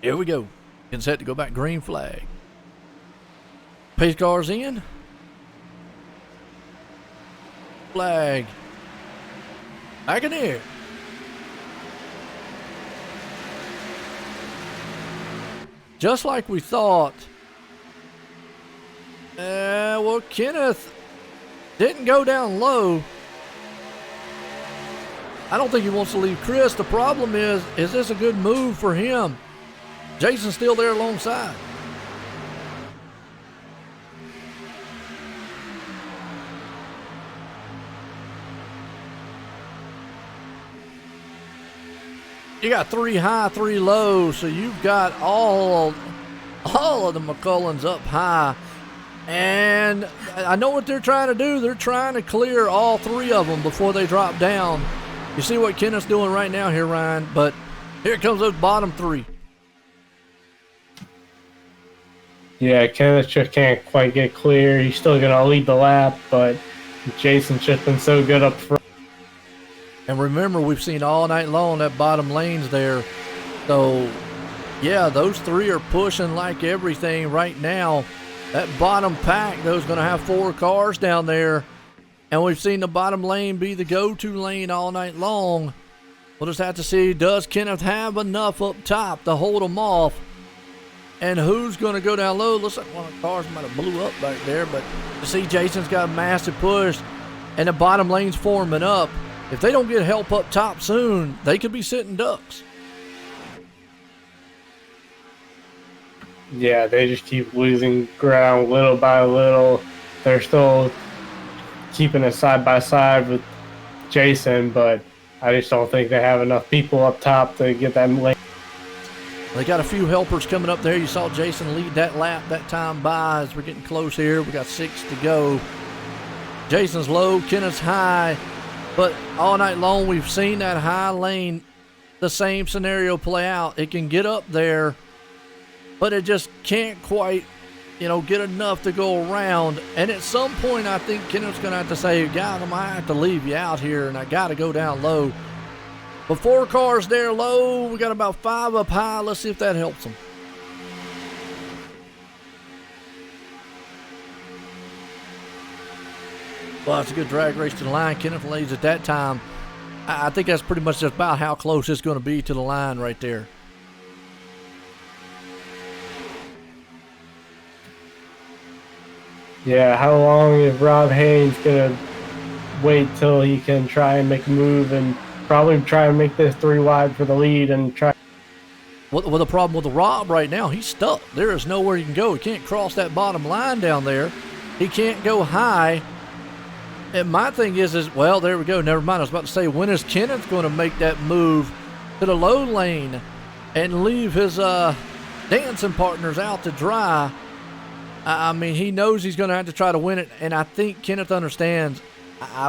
Speaker 2: Here we go. Getting set to go back green flag. Pace car's in. Flag. Back in here. Just like we thought. Well, Kenneth didn't go down low. I don't think he wants to leave Chris. The problem is this a good move for him? Jason's still there alongside. You got 3 high, 3 low, so you've got all of the McCullens up high. And I know what they're trying to do. They're trying to clear all 3 of them before they drop down. You see what Kenneth's doing right now here, Ryan, but here comes those bottom 3.
Speaker 3: Yeah, Kenneth just can't quite get clear. He's still going to lead the lap, but Jason's just been so good up front.
Speaker 2: And remember, we've seen all night long that bottom lane's there. So, yeah, those 3 are pushing like everything right now. That bottom pack, though, is going to have 4 cars down there. And we've seen the bottom lane be the go-to lane all night long. We'll just have to see, does Kenneth have enough up top to hold them off? And who's going to go down low? Looks like one of the cars might have blew up back there. But you see Jason's got a massive push. And the bottom lane's forming up. If they don't get help up top soon, they could be sitting ducks.
Speaker 3: Yeah, they just keep losing ground little by little. They're still keeping it side by side with Jason, but I just don't think they have enough people up top to get that lane.
Speaker 2: They got a few helpers coming up there. You saw Jason lead that lap that time by as we're getting close here. We got 6 to go. Jason's low, Kenneth's high. But all night long, we've seen that high lane, the same scenario play out. It can get up there, but it just can't quite, you know, get enough to go around. And at some point, I think Kenneth's going to have to say, God, I might have to leave you out here, and I got to go down low. But 4 cars there low. We got about 5 up high. Let's see if that helps them. Well, it's a good drag race to the line. Kenneth leads at that time. I think that's pretty much just about how close it's going to be to the line right there.
Speaker 3: Yeah, how long is Rob Haynes going to wait till he can try and make a move and probably try and make this 3 wide for the lead and try?
Speaker 2: Well, the problem with the Rob right now, he's stuck. There is nowhere he can go. He can't cross that bottom line down there. He can't go high. And my thing is, well, there we go. Never mind. I was about to say, when is Kenneth going to make that move to the low lane and leave his dancing partners out to dry? I mean, he knows he's going to have to try to win it, and I think Kenneth understands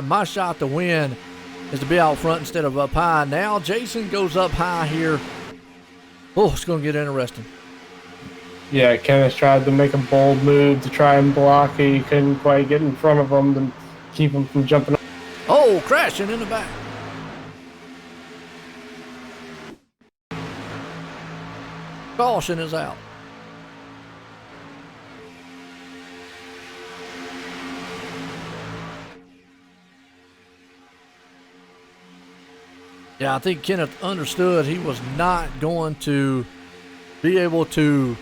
Speaker 2: my shot to win is to be out front instead of up high. Now Jason goes up high here. Oh, it's going to get interesting.
Speaker 3: Yeah, Kenneth tried to make a bold move to try and block it. He couldn't quite get in front of him to keep him from jumping.
Speaker 2: Oh, crashing in the back. Caution is out. Yeah, I think Kenneth understood he was not going to be able to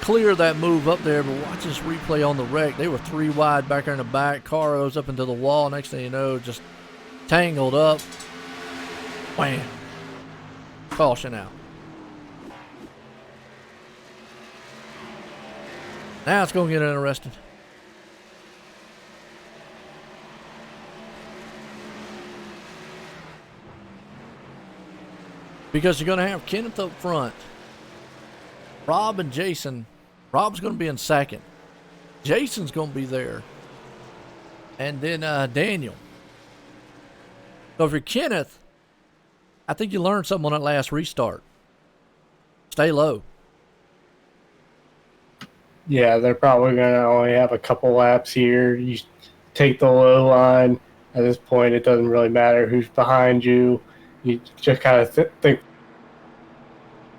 Speaker 2: clear that move up there, but watch this replay on the wreck. They were 3 wide back there in the back. Car goes up into the wall. Next thing you know, just tangled up. Wham. Caution out. Now it's going to get interesting. Because you're going to have Kenneth up front. Rob and Jason. Rob's going to be in second. Jason's going to be there. And then Daniel. So if you're Kenneth, I think you learned something on that last restart. Stay low.
Speaker 3: Yeah, they're probably going to only have a couple laps here. You take the low line. At this point, it doesn't really matter who's behind you. You just kind of think.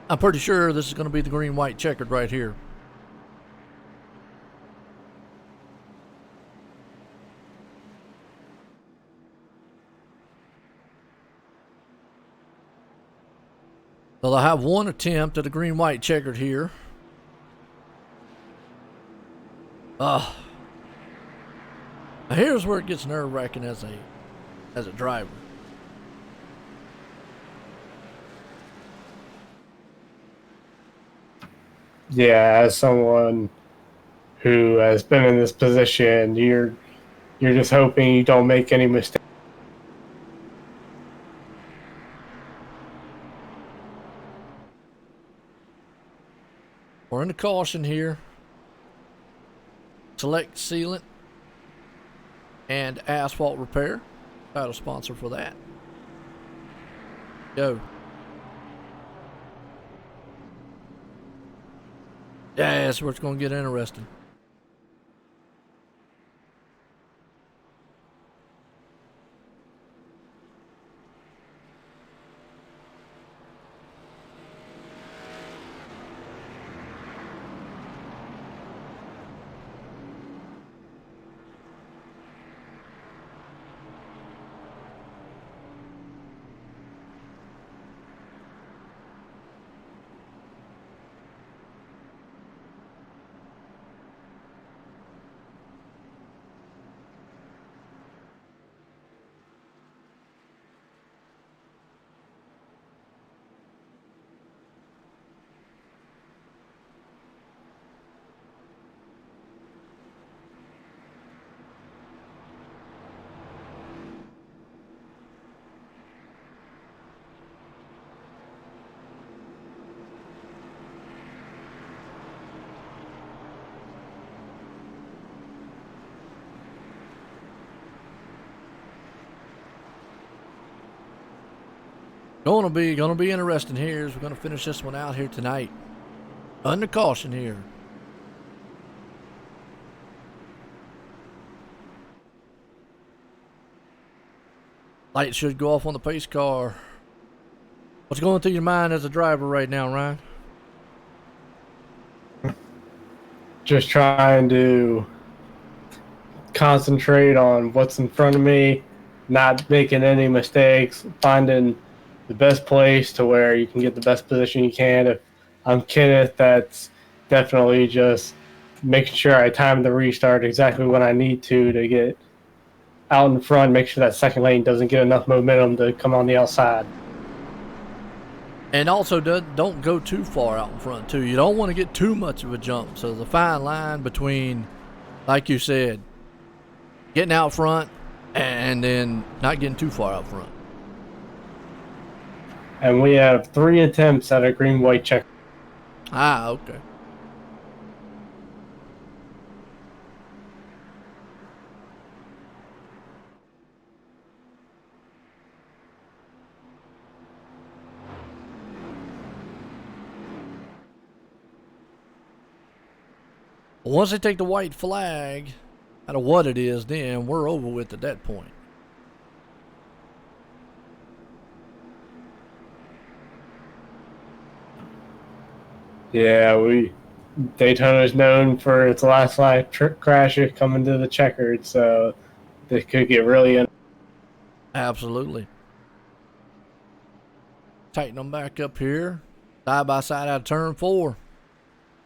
Speaker 2: I'm pretty sure this is going to be the green-white-checkered right here. So they'll have one attempt at a green-white-checkered here. Now here's where it gets nerve-wracking as a driver.
Speaker 3: Yeah, as someone who has been in this position, you're just hoping you don't make any mistakes.
Speaker 2: We're in the caution here. Select sealant and asphalt repair. Title sponsor for that. Go. Yeah, that's where it's going to get interesting. Gonna be interesting here as we're gonna finish this one out here tonight. Under caution here. Light should go off on the pace car. What's going through your mind as a driver right now, Ryan?
Speaker 3: Just trying to concentrate on what's in front of me, not making any mistakes, finding the best place to where you can get the best position you can. If I'm Kenneth, that's definitely just making sure I time the restart exactly when I need to get out in front, make sure that second lane doesn't get enough momentum to come on the outside.
Speaker 2: And also, don't go too far out in front, too. You don't want to get too much of a jump. So the fine line between, like you said, getting out front and then not getting too far out front.
Speaker 3: And we have 3 attempts at a green-white-checkered.
Speaker 2: Ah, okay. Once they take the white flag, no matter what it is, then we're over with at that point.
Speaker 3: Yeah, Daytona is known for its last lap crashes coming to the checkered, so they could get really in.
Speaker 2: Absolutely. Tighten them back up here. Side by side out of turn 4.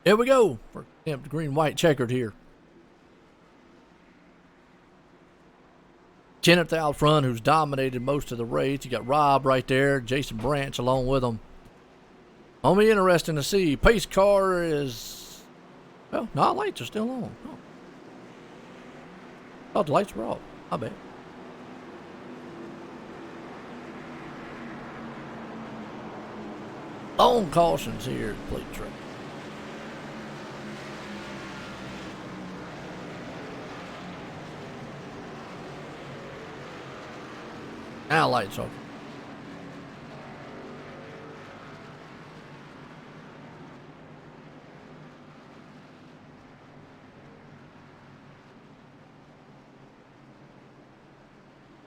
Speaker 2: Here we go. For attempt green-white-checkered here. Kenneth out front, who's dominated most of the race. You got Rob right there, Jason Branch along with him. It'll be interesting to see. Pace car is, well, no, lights are still on. Oh, thought the lights were off. I bet. Long cautions here at the plate track. Now lights off.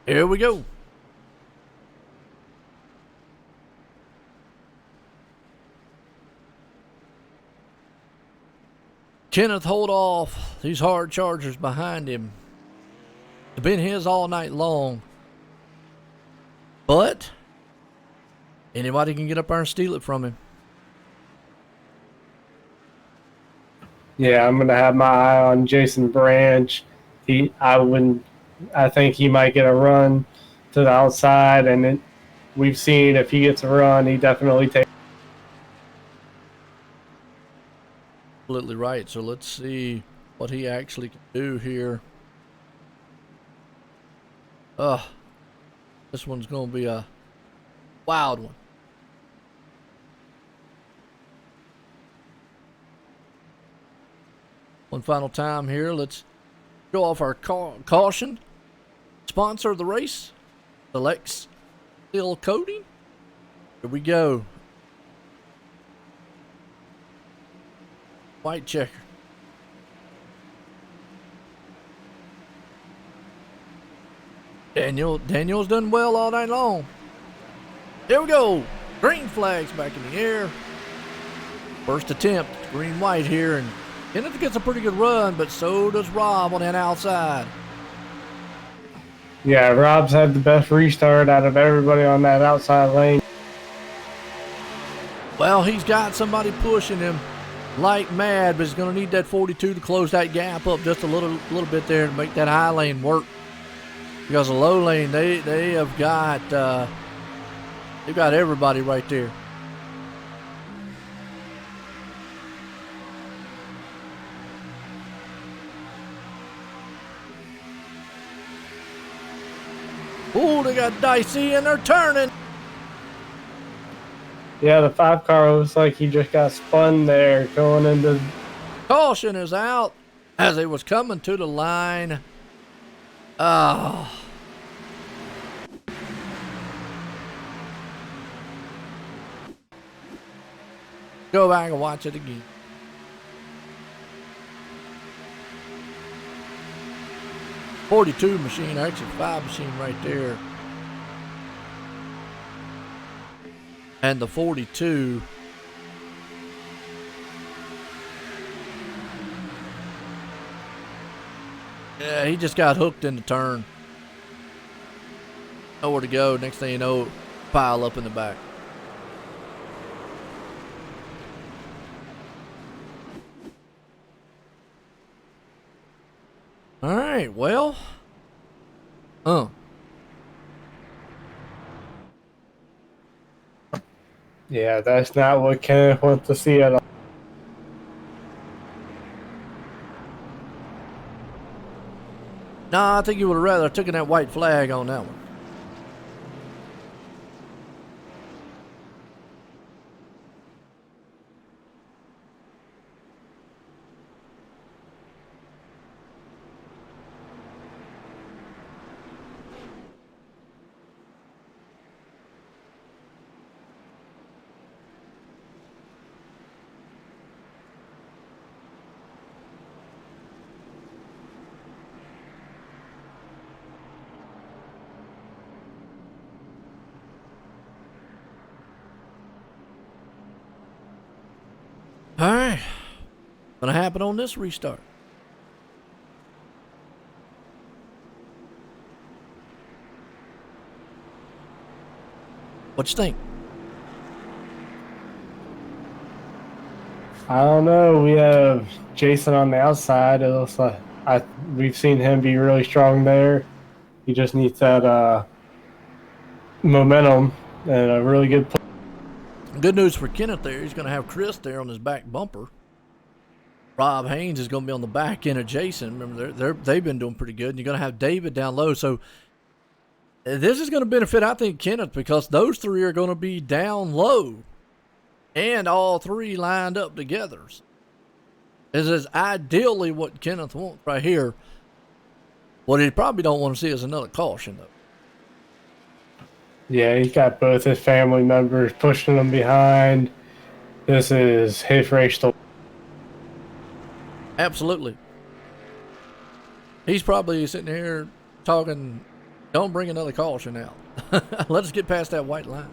Speaker 2: Here we go. Kenneth hold off these hard chargers behind him. They've been his all night long. But anybody can get up there and steal it from him.
Speaker 3: Yeah, I'm gonna have my eye on Jason Branch. I think he might get a run to the outside, and we've seen if he gets a run, he definitely takes.
Speaker 2: Absolutely right. So let's see what he actually can do here. This one's going to be a wild one. One final time here. Let's go off our caution. Sponsor of the race, Select Steel Coating. Here we go. White checker. Daniel's done well all night long. Here we go. Green flags back in the air. First attempt, green-white here, and Kenneth gets a pretty good run, but so does Rob on that outside.
Speaker 3: Yeah, Rob's had the best restart out of everybody on that outside lane.
Speaker 2: Well, he's got somebody pushing him like mad, but he's going to need that 42 to close that gap up just a little bit there to make that high lane work. Because the low lane, they have got they've got everybody right there. Ooh, they got dicey and they're turning.
Speaker 3: Yeah, the 5 car looks like he just got spun there going into.
Speaker 2: Caution is out as it was coming to the line. Oh. Go back and watch it again. .42 machine, actually 5 machine right there. and the 42. Yeah, he just got hooked in the turn. Nowhere to go. Next thing you know, pile up in the back. All right, well.
Speaker 3: Yeah, that's not what Kenneth wants to see at all.
Speaker 2: Nah, I think you would have rather taken that white flag on that one. All right. Gonna happen on this restart. What you think?
Speaker 3: I don't know. We have Jason on the outside. It looks like we've seen him be really strong there. He just needs that momentum and a really good play.
Speaker 2: Good news for Kenneth there. He's going to have Chris there on his back bumper. Rob Haynes is going to be on the back end of Jason. Remember, they've been doing pretty good. And you're going to have David down low. So this is going to benefit, I think, Kenneth, because those three are going to be down low. And all three lined up together. This is ideally what Kenneth wants right here. What he probably don't want to see is another caution, though.
Speaker 3: Yeah, he's got both his family members pushing him behind. This is his race to.
Speaker 2: Absolutely. He's probably sitting here talking, don't bring another caution out. Let's get past that white line.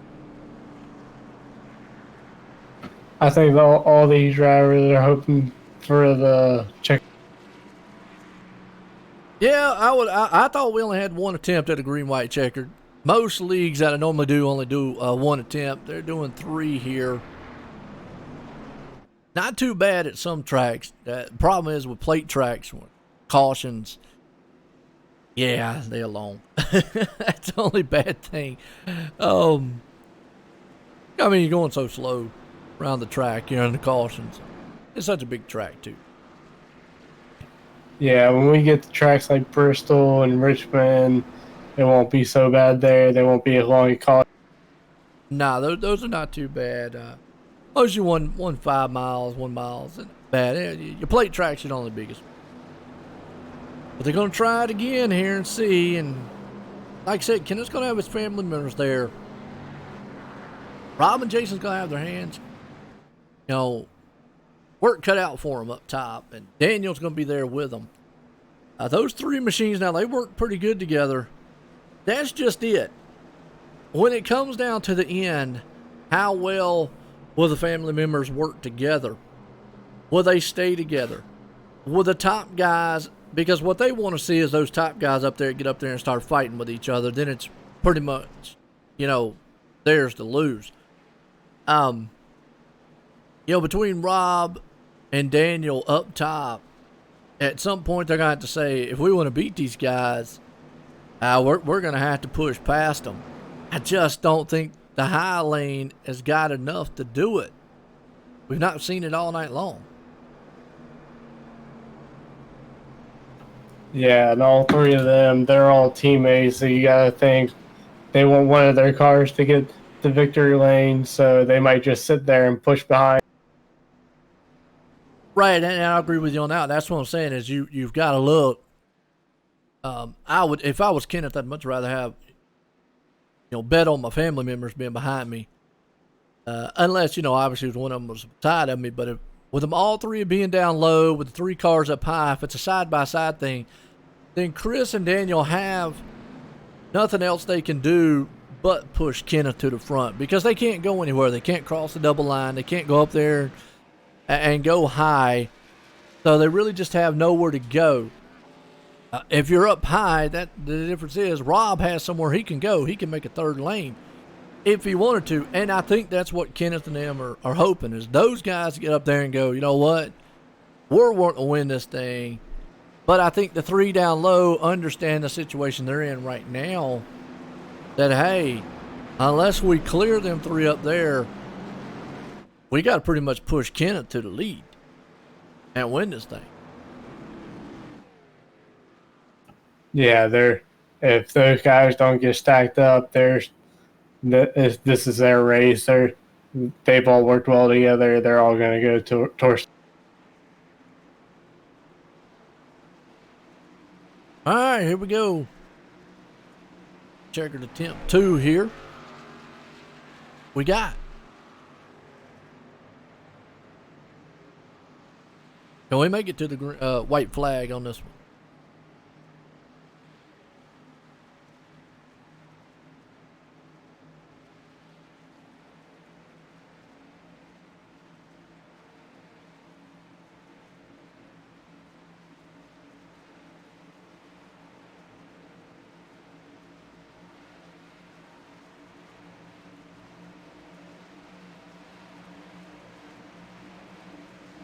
Speaker 3: I think all these drivers are hoping for the check.
Speaker 2: Yeah, I thought we only had one attempt at a green-white-checkered. Most leagues that I normally do only do one attempt. They're doing 3 here. Not too bad at some tracks. The problem is with plate tracks, cautions, yeah, they're long. That's the only bad thing. I mean, you're going so slow around the track, you're in the cautions. It's such a big track, too.
Speaker 3: Yeah, when we get to tracks like Bristol and Richmond, it won't be so bad there. They won't be as long as caution.
Speaker 2: Nah, those are not too bad. Those you won 5 miles, 1 mile. Bad. Your plate tracks are only the biggest. But they're going to try it again here and see. And like I said, Kenneth's going to have his family members there. Rob and Jason's going to have their hands, work cut out for them up top. And Daniel's going to be there with them. Those 3 machines now, they work pretty good together. That's just it. When it comes down to the end, how well will the family members work together? Will they stay together? Will the top guys, because what they want to see is those top guys up there get up there and start fighting with each other. Then it's pretty much, theirs to lose. Between Rob and Daniel up top, at some point they're going to have to say, if we want to beat these guys, we're going to have to push past them. I just don't think the high lane has got enough to do it. We've not seen it all night long.
Speaker 3: Yeah, and all 3 of them, they're all teammates, so you got to think they want one of their cars to get the victory lane, so they might just sit there and push behind.
Speaker 2: Right, and I agree with you on that. That's what I'm saying is you've got to look. I would, if I was Kenneth, I'd much rather have, bet on my family members being behind me. Unless, obviously one of them was side of me. But with them all 3 being down low, with the 3 cars up high, if it's a side-by-side thing, then Chris and Daniel have nothing else they can do but push Kenneth to the front because they can't go anywhere. They can't cross the double line. They can't go up there and go high. So they really just have nowhere to go. If you're up high, the difference is Rob has somewhere he can go. He can make a third lane if he wanted to. And I think that's what Kenneth and them are hoping, is those guys get up there and go, you know what? We're wanting to win this thing. But I think the three down low understand the situation they're in right now, that, hey, unless we clear them three up there, we got to pretty much push Kenneth to the lead and win this thing.
Speaker 3: Yeah, if those guys don't get stacked up, this is their race. They've all worked well together. They're all going to go towards.
Speaker 2: All right, here we go. Checkered attempt 2 here. We got. Can we make it to the white flag on this one?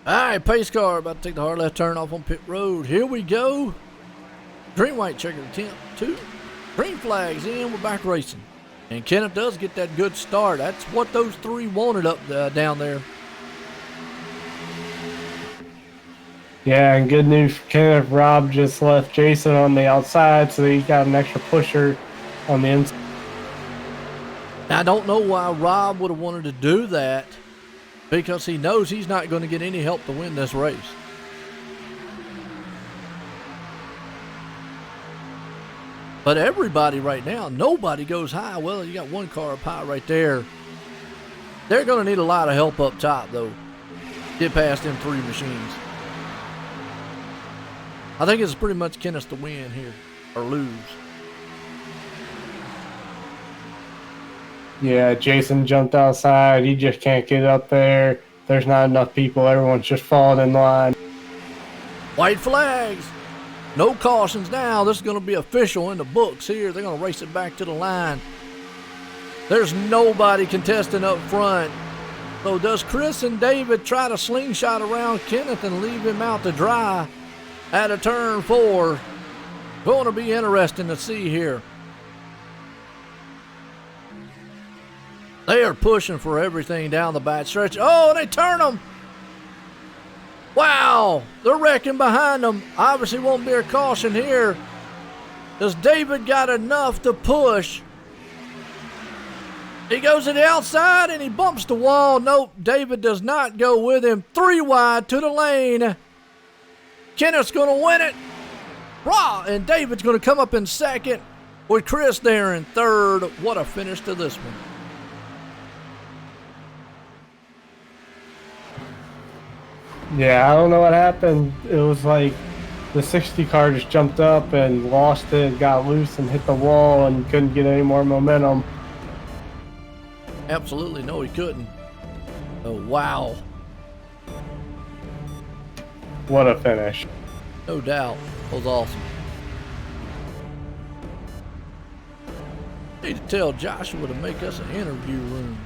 Speaker 2: All right, pace car about to take the hard left turn off on pit road. Here we go. Green-white-checkered attempt 2. Green flags in. We're back racing. And Kenneth does get that good start. That's what those three wanted up down there.
Speaker 3: Yeah, and good news for Kenneth. Rob just left Jason on the outside, so he got an extra pusher on the inside.
Speaker 2: I don't know why Rob would have wanted to do that, because he knows he's not going to get any help to win this race. But everybody right now, nobody goes high. Well, you got one car up high right there. They're going to need a lot of help up top, though. Get past them three machines. I think it's pretty much Kenneth to win here, or lose.
Speaker 3: Yeah, Jason jumped outside. He just can't get up there. There's not enough people. Everyone's just falling in line.
Speaker 2: White flags. No cautions now. This is going to be official in the books here. They're going to race it back to the line. There's nobody contesting up front. So does Chris and David try to slingshot around Kenneth and leave him out to dry at a turn 4? Going to be interesting to see here. They are pushing for everything down the back stretch. Oh, they turn them. Wow, they're wrecking behind them. Obviously won't be a caution here. Does David got enough to push? He goes to the outside and he bumps the wall. Nope, David does not go with him. 3 wide to the lane. Kenneth's going to win it. Raw, and David's going to come up in second with Chris there in third. What a finish to this one.
Speaker 3: Yeah, I don't know what happened. It was like the 60 car just jumped up and lost it, got loose and hit the wall and couldn't get any more momentum.
Speaker 2: Absolutely, no, he couldn't. Oh, wow.
Speaker 3: What a finish.
Speaker 2: No doubt. That was awesome. Need to tell Joshua to make us an interview room.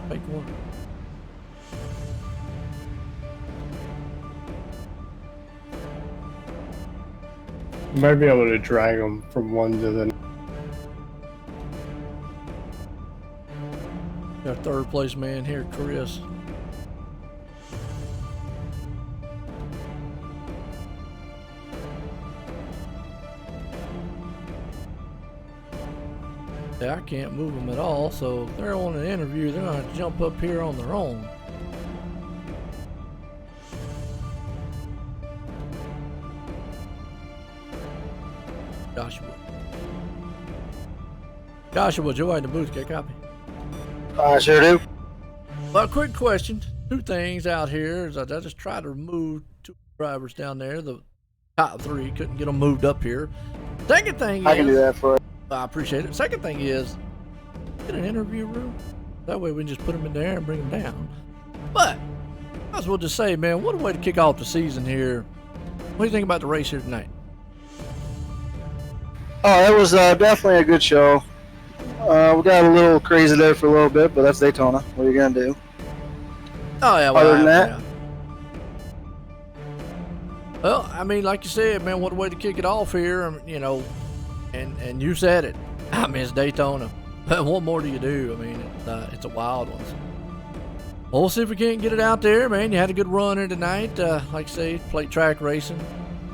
Speaker 2: Make one.
Speaker 3: You might be able to drag them from one to the.
Speaker 2: Our third place man here, Chris. Yeah, I can't move them at all, so if they're on an interview, they're going to jump up here on their own. Joshua, Joe in the booth, get a copy?
Speaker 4: I sure do.
Speaker 2: Well, quick question. 2 things out here is I just try to remove 2 drivers down there. The top 3. Couldn't get them moved up here. Second thing
Speaker 4: I can do that for you.
Speaker 2: I appreciate it. Second thing is, get an interview room. That way we can just put them in there and bring them down. But, might as well just say, man, what a way to kick off the season here. What do you think about the race here tonight?
Speaker 4: Oh, it was definitely a good show. We got a little crazy there for a little bit, but that's Daytona. What are you going to do?
Speaker 2: Oh, yeah.
Speaker 4: Other than that?
Speaker 2: Yeah. Well, I mean, like you said, man, what a way to kick it off here, you know, and you said it. I mean, it's Daytona. What more do you do? I mean, it's a wild one. Well, we'll see if we can't get it out there, man. You had a good run here tonight. Like I say, play track racing.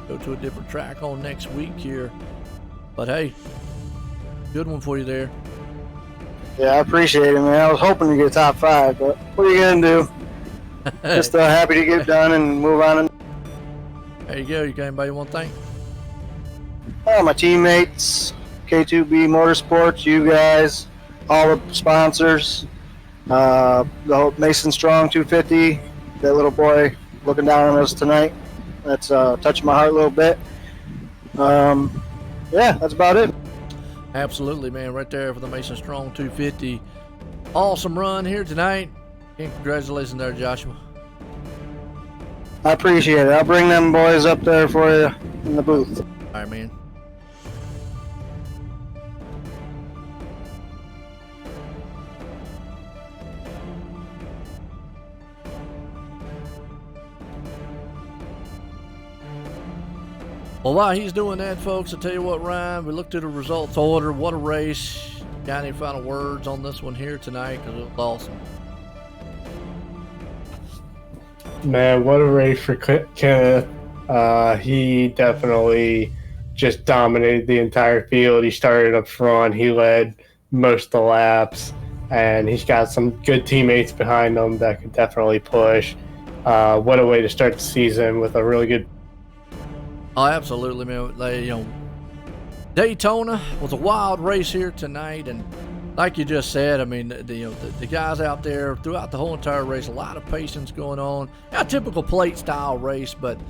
Speaker 2: Go to a different track on next week here. But, hey, good one for you there.
Speaker 4: Yeah, I appreciate it, man. I was hoping to get top 5, but what are you going to do? Just happy to get it done and move on.
Speaker 2: There you go. You got anybody you want to thank?
Speaker 4: My teammates, K2B Motorsports, you guys, all the sponsors, the whole Mason Strong 250, that little boy looking down on us tonight. That's touching my heart a little bit. Yeah, that's about it.
Speaker 2: Absolutely, man. Right there for the Mason Strong 250. Awesome run here tonight. And congratulations there, Joshua.
Speaker 4: I appreciate it. I'll bring them boys up there for you in the booth.
Speaker 2: All right, man. Well, while he's doing that, folks, I'll tell you what, Ryan, we looked at the results order. What a race. Got any final words on this one here tonight? Because it was awesome.
Speaker 3: Man, what a race for Kenneth. He definitely just dominated the entire field. He started up front. He led most of the laps. And he's got some good teammates behind him that could definitely push. What a way to start the season with a really good.
Speaker 2: Oh, absolutely, man. Daytona was a wild race here tonight, and like you just said, I mean, the guys out there throughout the whole entire race, a lot of patience going on. A typical plate style race, but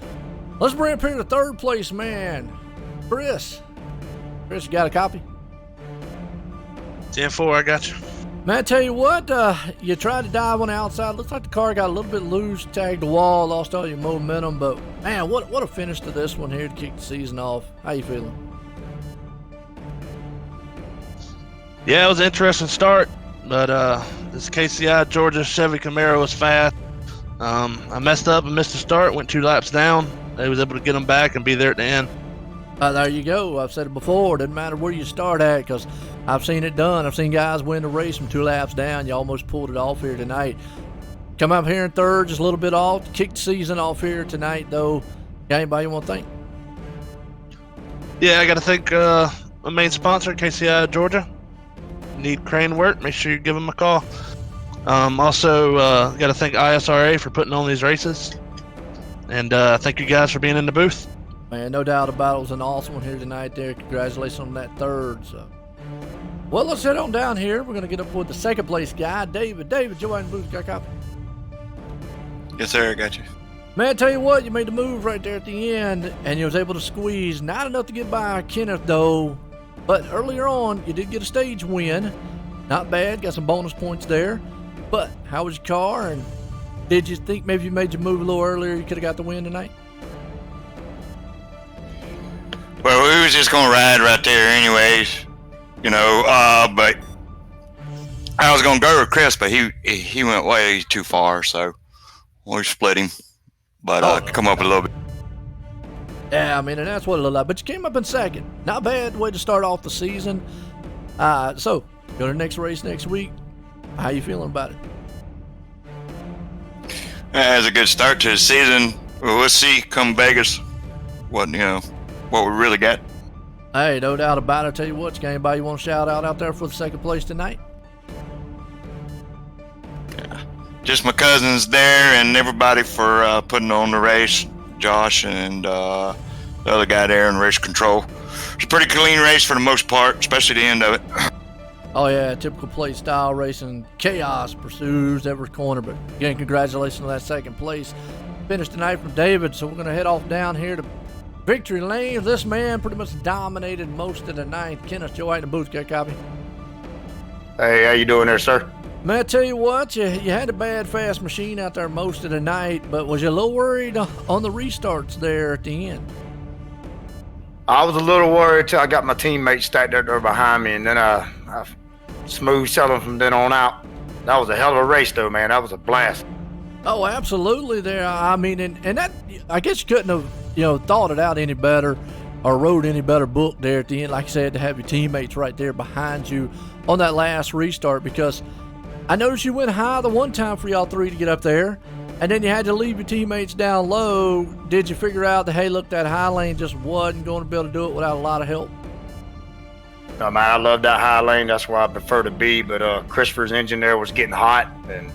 Speaker 2: let's bring up here the third place man, Chris. Chris, you got a copy?
Speaker 5: 10-4, I got you.
Speaker 2: Man, I tell you what, you tried to dive on the outside. Looks like the car got a little bit loose, tagged the wall, lost all your momentum. But, man, what a finish to this one here to kick the season off. How you feeling?
Speaker 5: Yeah, it was an interesting start, but this KCI Georgia Chevy Camaro was fast. I messed up and missed the start, went 2 laps down. I was able to get them back and be there at the end.
Speaker 2: There you go. I've said it before. It doesn't matter where you start at because I've seen it done. I've seen guys win the race from 2 laps down. You almost pulled it off here tonight. Come up here in third, just a little bit off. Kick the season off here tonight, though. Got anybody you want to thank?
Speaker 5: Yeah, I got to thank my main sponsor, KCI Georgia. Need crane work, make sure you give them a call. Also, got to thank ISRA for putting on these races. And thank you guys for being in the booth.
Speaker 2: Man, no doubt about it. It was an awesome one here tonight there. Congratulations on that third. So, well, let's head on down here. We're going to get up with the second place guy, David. David, Joe and Booth, got a copy?
Speaker 6: Yes, sir. I got you.
Speaker 2: Man, I tell you what, you made the move right there at the end, and you was able to squeeze. Not enough to get by Kenneth, though. But earlier on, you did get a stage win. Not bad. Got some bonus points there. But how was your car? And did you think maybe you made your move a little earlier, you could have got the win tonight?
Speaker 6: Well, we was just gonna ride right there, anyways. But I was gonna go with Chris, but he went way too far, so we split him. But come up a little bit.
Speaker 2: Yeah, I mean, and that's what it looked like. But you came up in second. Not bad way to start off the season. So, go to the next race next week. How you feeling about it?
Speaker 6: As a good start to the season. We'll see come Vegas what we really got.
Speaker 2: Hey, no doubt about it. I'll tell you what, anybody you want to shout out there for the second place tonight?
Speaker 6: Just my cousins there and everybody for putting on the race. Josh and the other guy there in race control. It's a pretty clean race for the most part, especially the end of it.
Speaker 2: Oh yeah, typical plate style racing. Chaos pursues every corner. But again, congratulations on that second place finish tonight from David. So we're going to head off down here to Victory Lane. This man pretty much dominated most of the ninth. Kenneth, Joe, in the booth, got a copy.
Speaker 7: Hey, how you doing there, sir?
Speaker 2: Man, I tell you what, you had a bad fast machine out there most of the night, but was you a little worried on the restarts there at the end?
Speaker 7: I was a little worried till I got my teammates stacked up there behind me, and then I smooth sailing from then on out. That was a hell of a race, though, man. That was a blast.
Speaker 2: Oh, absolutely there. I mean, and that, I guess you couldn't have, thought it out any better or wrote any better book there at the end, like I said, to have your teammates right there behind you on that last restart, because I noticed you went high the one time for y'all three to get up there, and then you had to leave your teammates down low. Did you figure out that, hey, look, that high lane just wasn't going to be able to do it without a lot of help?
Speaker 7: No, man, I love that high lane. That's where I prefer to be, but Christopher's engine there was getting hot, and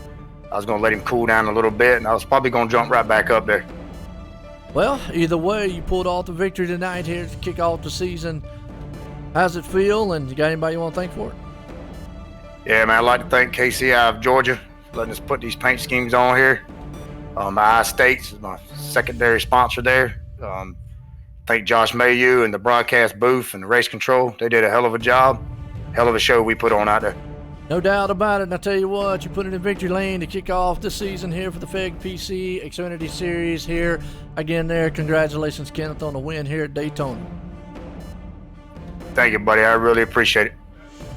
Speaker 7: I was going to let him cool down a little bit, and I was probably going to jump right back up there.
Speaker 2: Well, either way, you pulled off the victory tonight here to kick off the season. How's it feel, and you got anybody you want to thank for it?
Speaker 7: Yeah, man, I'd like to thank KCI of Georgia for letting us put these paint schemes on here. My iStates is my secondary sponsor there. Thank Josh Mayu and the broadcast booth and the race control. They did a hell of a job. Hell of a show we put on out there.
Speaker 2: No doubt about it. And I tell you what, you put it in victory lane to kick off this season here for the FEG PC Xfinity Series here. Again there, congratulations, Kenneth, on the win here at Daytona.
Speaker 7: Thank you, buddy. I really appreciate it.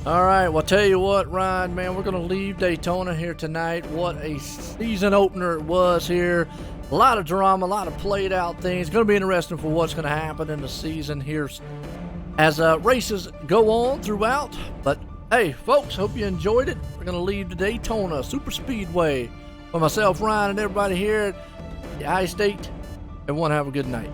Speaker 2: All right, well, tell you what, Ryan, man, we're going to leave Daytona here tonight. What a season opener it was here. A lot of drama, a lot of played out things. It's going to be interesting for what's going to happen in the season here as races go on throughout. But, hey, folks, hope you enjoyed it. We're going to leave the Daytona Super Speedway. For myself, Ryan, and everybody here at the iState, everyone have a good night.